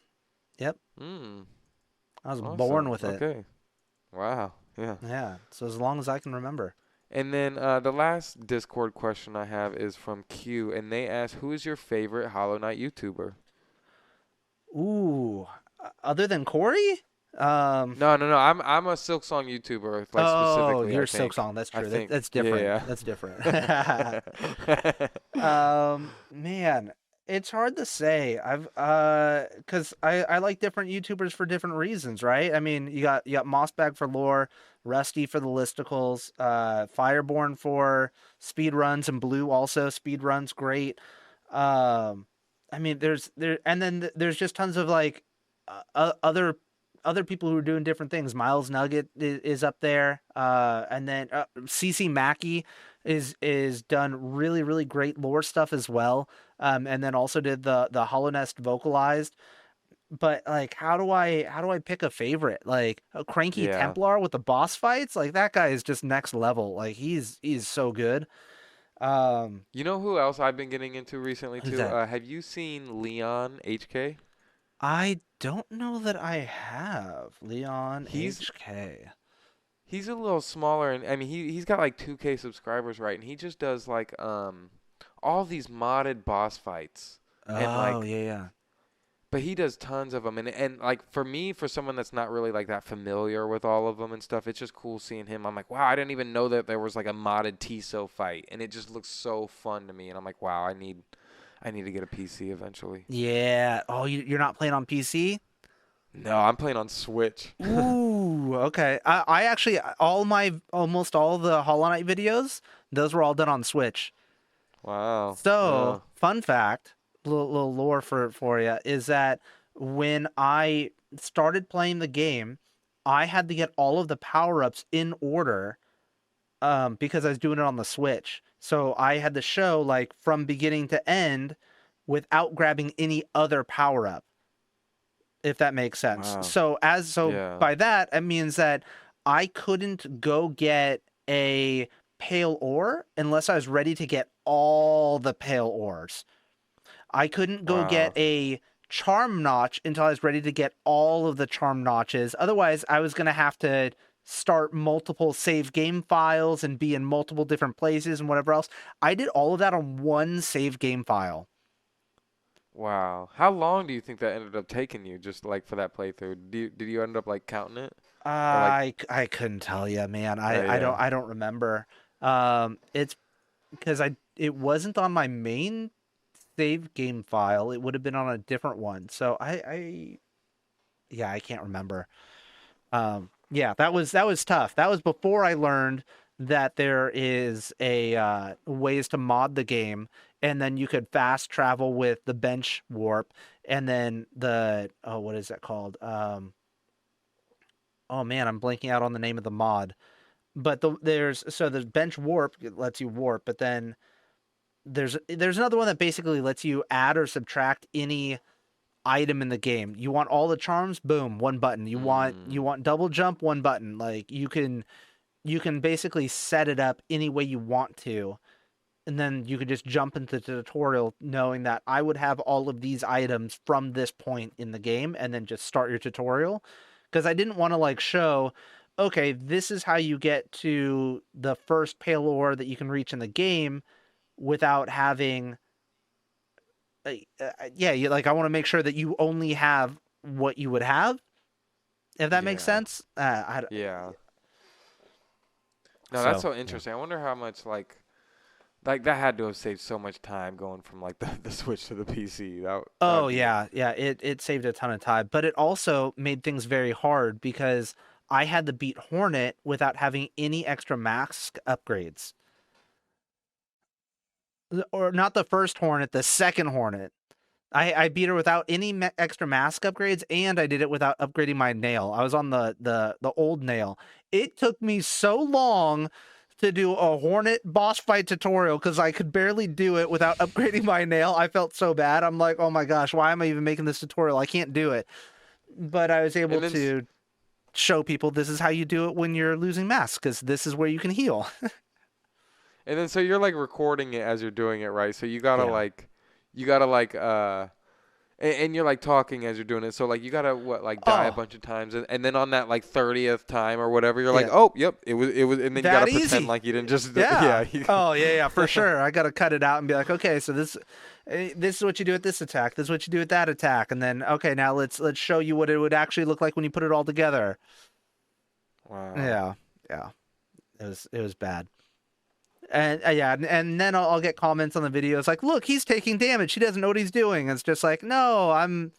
Yep, Hmm. I was born Awesome. with it. Okay. Wow. Yeah. Yeah, so as long as I can remember. And then the last Discord question I have is from Q, and they ask, "Who is your favorite Hollow Knight YouTuber?" Ooh, other than Corey? Um, No, no, no. I'm a Silk Song YouTuber, like oh, specifically. I you're Silk think. Song. That's I true. think. That's different. Yeah. That's different. Yeah. Man, it's hard to say. Cause I like different YouTubers for different reasons, right? I mean, you got Mossbag for lore, Rusty for the listicles, Fireborn for speed runs, and Blue also speed runs great. Um, I mean, and then there's just tons of like other people who are doing different things. Miles Nugget is up there, and then CC Mackey is done really great lore stuff as well. And then also did the Hollow Nest vocalized. But like, how do I pick a favorite? Like a Cranky Yeah. Templar with the boss fights, like that guy is just next level. Like he's so good. Um, You know who else I've been getting into recently who's too? that? Have you seen Leon HK? I don't know that I have Leon He's HK. he's a little smaller, and I mean he's got like 2K subscribers, right? And he just does like all these modded boss fights, and Oh like, yeah, yeah. but he does tons of them, and like for me, for someone that's not really like that familiar with all of them and stuff, it's just cool seeing him. I'm like, wow, I didn't even know that there was like a modded TSO fight, and it just looks so fun to me, and I'm like, wow, I need to get a PC eventually. Yeah. Oh, you're not playing on PC? No, I'm playing on Switch. Ooh, okay. I actually almost all the Hollow Knight videos, those were all done on Switch. Wow. Yeah. So, fun fact, little lore for you is that when I started playing the game, I had to get all of the power-ups in order because I was doing it on the Switch. So I had to show like from beginning to end without grabbing any other power-up. if that makes sense. Wow. So Yeah. by that, it means that I couldn't go get a pale ore unless I was ready to get all the pale ores. I couldn't go get Wow. a charm notch until I was ready to get all of the charm notches. Otherwise, I was going to have to start multiple save game files and be in multiple different places and whatever else. I did all of that on one save game file. Wow. How long do you think that ended up taking you just like for that playthrough? Did you end up like counting it? Or like I couldn't tell you, man. oh yeah. I don't remember. It's because it wasn't on my main save game file. It would have been on a different one. So yeah, I can't remember. Yeah, that was tough. That was before I learned that there is a ways to mod the game, and then you could fast travel with the bench warp, and then the what is that called? Oh man, I'm blanking out on the name of the mod. But the bench warp lets you warp, but then there's another one that basically lets you add or subtract any item in the game. You want all the charms, boom, one button. Mm. You want double jump, one button. Like you can basically set it up any way you want to. And then you could just jump into the tutorial knowing that I would have all of these items from this point in the game and then just start your tutorial. Because I didn't want to like show, okay, this is how you get to the first pale ore that you can reach in the game without having yeah, like I want to make sure that you only have what you would have, if that makes Yeah. sense. Yeah. No, that's So so yeah. interesting. I wonder how much like that had to have saved so much time going from like the Switch to the PC. Oh That'd be yeah, yeah. It saved a ton of time, but it also made things very hard because I had to beat Hornet without having any extra mask upgrades. Or not the first Hornet, the second Hornet. I beat her without any extra mask upgrades, and I did it without upgrading my nail. I was on the old nail. It took me so long to do a Hornet boss fight tutorial because I could barely do it without upgrading my nail. I felt so bad. I'm like, oh my gosh, why am I even making this tutorial? I can't do it. But I was able and then to show people this is how you do it when you're losing masks because this is where you can heal. and then so you're like recording it as you're doing it, right? So Yeah. you gotta like and you're like talking as you're doing it. So like you gotta what like die a Oh, bunch of times and then on that like 30th time or whatever, you're like, yeah. oh yep, it was and then you gotta That pretend easy. like you didn't just Yeah. yeah. You, Oh, yeah, yeah, for sure. I got to cut it out and be like, okay, so this is what you do with this attack. This is what you do with that attack, and then okay, now let's show you what it would actually look like when you put it all together. wow. Yeah, yeah. It was bad. And yeah, and then I'll get comments on the videos like, look, he's taking damage. He doesn't know what he's doing. And it's just like, no, I'm.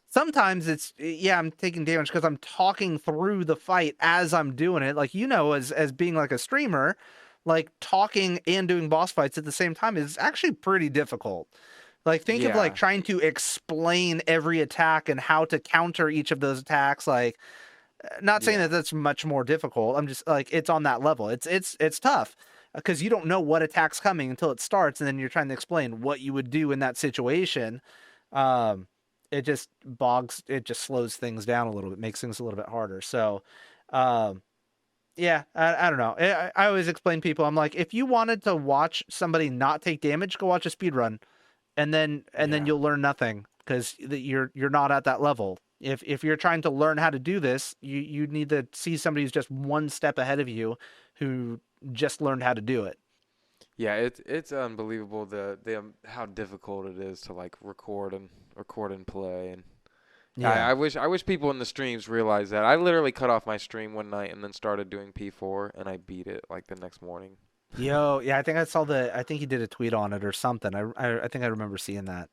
Sometimes it's yeah, I'm taking damage because I'm talking through the fight as I'm doing it. Like as being like a streamer, like talking and doing boss fights at the same time is actually pretty difficult. Like think of like Yeah. trying to explain every attack and how to counter each of those attacks. Like not saying Yeah. that that's much more difficult. I'm just like it's on that level. It's tough because you don't know what attack's coming until it starts, and then you're trying to explain what you would do in that situation. Um, it just slows things down a little bit, makes things a little bit harder. So, um, yeah, I don't know. I always explain people. I'm like, if you wanted to watch somebody not take damage, go watch a speed run, and then Yeah. you'll learn nothing because you're not at that level. If you're trying to learn how to do this, you need to see somebody who's just one step ahead of you, who just learned how to do it. Yeah, it's unbelievable the how difficult it is to like record and play and Yeah. I wish people in the streams realize that. I literally cut off my stream one night and then started doing P4 and I beat it like the next morning. Yo, yeah, I think I saw I think he did a tweet on it or something. I think I remember seeing that.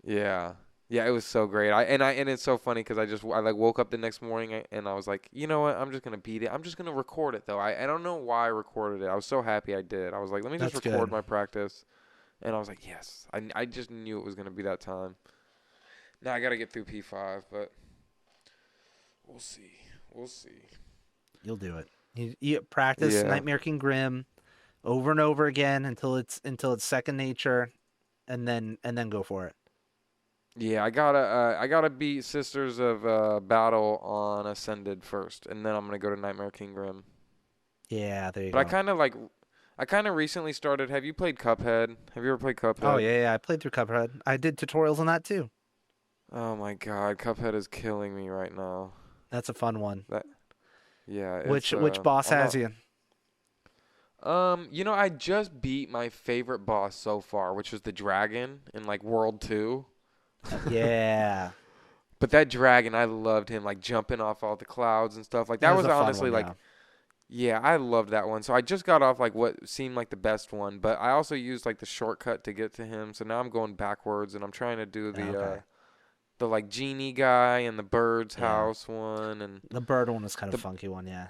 Yeah. Yeah, it was so great. And it's so funny because I like woke up the next morning and I was like, you know what? I'm just gonna beat it. I'm just gonna record it though. I don't know why I recorded it. I was so happy I did. I was like, let me just That's record good. my practice. And I was like, yes. I just knew it was gonna be that time. Now I gotta get through P5, but we'll see. We'll see. You'll do it. You practice Yeah. Nightmare King Grim over and over again until it's second nature, and then go for it. Yeah, I gotta beat Sisters of Battle on Ascended first, and then I'm gonna go to Nightmare King Grim. Yeah, there you But go. I kind of recently started. Have you played Cuphead? Have you ever played Oh Cuphead? yeah, I played through Cuphead. I did tutorials on that too. Oh my God, Cuphead is killing me right now. That's a fun one. That yeah, it's Which boss I'm has not. you? You know, I just beat my favorite boss so far, which was the dragon in like World 2. Yeah, But that dragon, I loved him, like jumping off all the clouds and stuff. Like that that was was a fun honestly one. like, Yeah. yeah, I loved that one. So I just got off like what seemed like the best one, but I also used like the shortcut to get to him. So now I'm going backwards and I'm trying to do Okay. the like genie guy and the bird's Yeah. house one and The bird one was kind of the funky one. Yeah.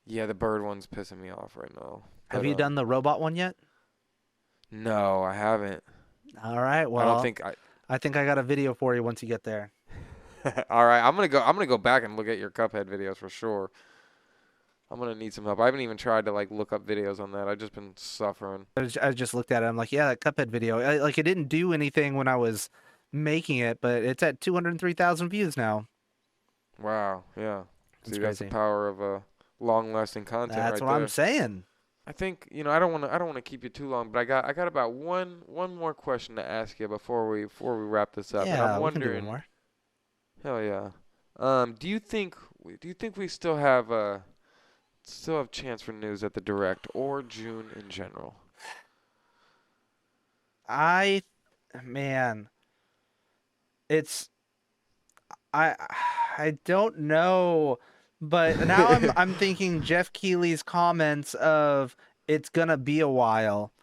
yeah, the bird one's pissing me off right now. Have But you done the robot one yet? no, I haven't. All right. I don't Well, think I I think I got a video for you once you get there. All right, I'm gonna go back and look at your Cuphead videos for sure. I'm gonna need some help. I haven't even tried to like look up videos on that. I've just been suffering. I just looked at it. I'm like, yeah, that Cuphead video. Like, it didn't do anything when I was making it, but it's at 203,000 views now. Wow, yeah. It's See, that's the crazy. power of long-lasting content That's right what I'm there. saying. I think, I don't want to keep you too long, but I got about one more question to ask you before we wrap this up. And I'm Yeah, we can do one wondering, more. hell yeah. Do you think we still have chance for news at the direct or June in general? I, man, it's I I don't know, but now I'm thinking Jeff Keighley's comments of it's gonna be a while.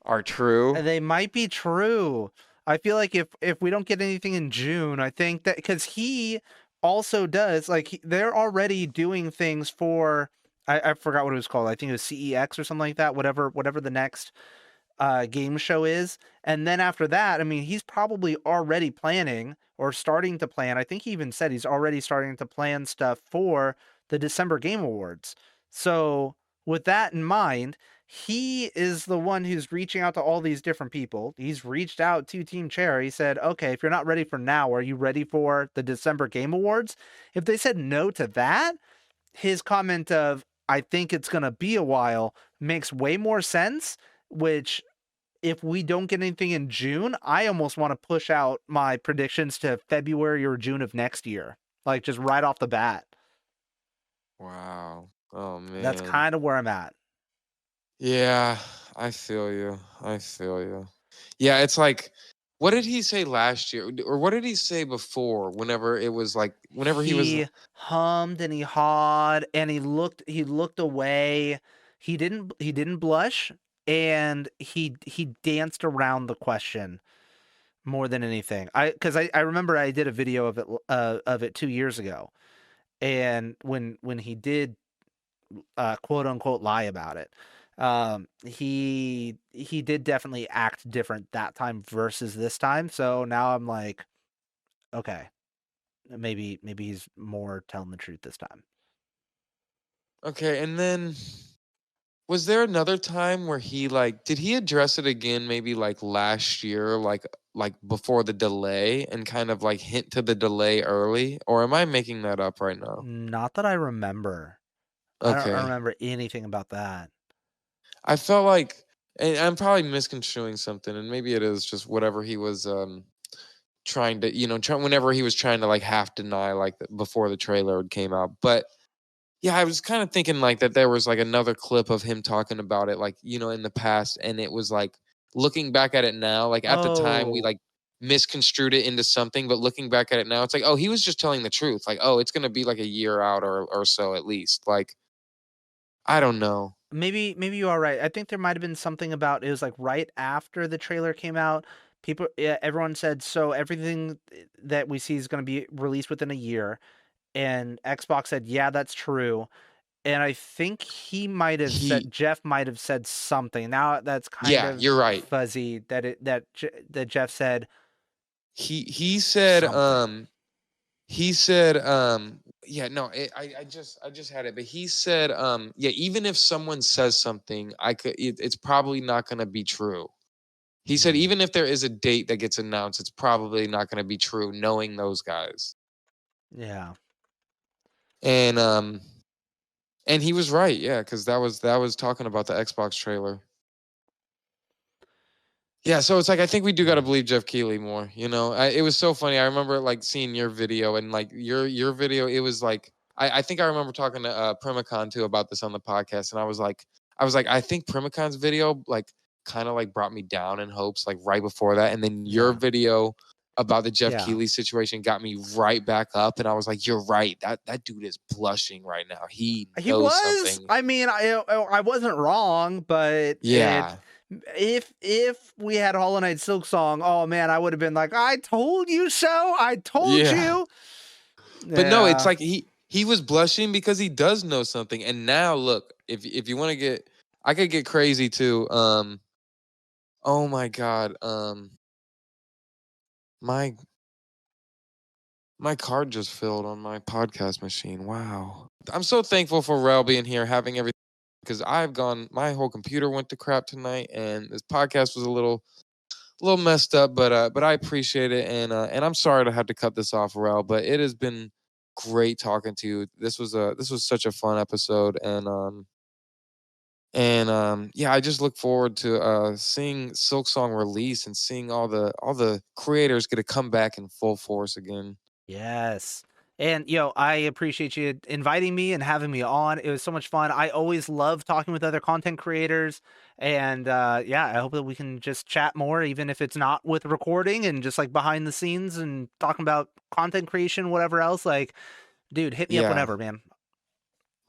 Are true? They might be true. I feel like if we don't get anything in June, I think that because he also does like they're already doing things for I forgot what it was called. I think it was CEX or something like that. Whatever the next game show is. And then after that, I mean, he's probably already planning or starting to plan. I think he even said he's already starting to plan stuff for the December Game Awards. So, with that in mind, he is the one who's reaching out to all these different people. He's reached out to Team Chair. He said, okay, if you're not ready for now, are you ready for the December Game Awards? If they said no to that, his comment of, I think it's going to be a while makes way more sense, which if we don't get anything in June, I almost want to push out my predictions to February or June of next year. Like just right off the bat. Wow. Oh That's man. kind of where I'm at. Yeah, I feel you. I feel you. Yeah, it's like, what did he say last year, or what did he say before? Whenever it was like, whenever he was, He hummed and he hawed and he looked away. He didn't blush and he danced around the question more than anything. I remember I did a video of it 2 years ago. And when he did quote unquote lie about it. He did definitely act different that time versus this time. So now I'm like, okay, maybe he's more telling the truth this time. okay, and then was there another time where he like, did he address it again? Maybe like last year, like before the delay, and kind of like hint to the delay early, or am I making that up right now? Not that I remember. I don't Okay. remember anything about that. I felt like, and I'm probably misconstruing something, and maybe it is just whatever he was trying to, whenever he was trying to like half deny like before the trailer came out. But yeah, I was kind of thinking like that there was like another clip of him talking about it, like in the past, and it was like looking back at it now, like at the time we Oh, like misconstrued it into something, but looking back at it now, it's like, oh, he was just telling the truth. Like, oh, it's gonna be like a year out or so at least. Like, I don't know. maybe you are right. I think there might have been something about it was like right after the trailer came out. Yeah, everyone said so everything that we see is going to be released within a year. And Xbox said, "Yeah, that's true." And I think He Jeff might have said something. Now that's kind Yeah, of you're right. fuzzy that Jeff said He said something. yeah, no, I just had it, but he said yeah, even if someone says something, it's probably not going to be true. He said even if there is a date that gets announced, it's probably not going to be true, knowing those guys. Yeah. And he was right, yeah, because that was talking about the Xbox trailer. Yeah, so it's like I think we do got to believe Jeff Keighley more. You know, it was so funny. I remember like seeing your video and like your video. It was like I think I remember talking to Primicon too about this on the podcast, and I was like I think Primicon's video like kind of like brought me down in hopes like right before that, and then your video about the Jeff Keighley situation got me right back up, and I was like, you're right. That dude is blushing right now. He knows something. I mean, I wasn't wrong, but yeah. If we had Hollow Knight Silk Song, oh man, I would have been like, I told you so. I told you. But no, it's like he was blushing because he does know something. And now look, if you want to get, I could get crazy too. Oh my God. My card just filled on my podcast machine. Wow. I'm so thankful for Rel being here, having everything, because my whole computer went to crap tonight, and this podcast was a little messed up, but I appreciate it, and I'm sorry to have to cut this off, Rel, but it has been great talking to you. This was such a fun episode, and yeah, I just look forward to seeing Silksong release and seeing all the creators get to come back in full force again. Yes. And, I appreciate you inviting me and having me on. It was so much fun. I always love talking with other content creators. And, yeah, I hope that we can just chat more, even if it's not with recording and just like behind the scenes and talking about content creation, whatever else. Like, dude, hit me up whenever, man.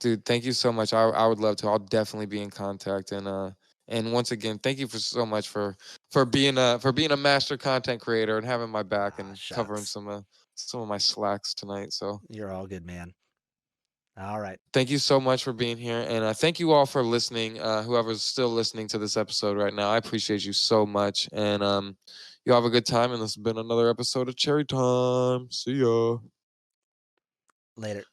Dude, thank you so much. I would love to. I'll definitely be in contact. And once again, thank you so much for being a master content creator and having my back and covering some of my slacks tonight. So you're all good, man. All right. Thank you so much for being here, and thank you all for listening. Whoever's still listening to this episode right now, I appreciate you so much. And you have a good time. And this has been another episode of Cherry Time. See ya. Later.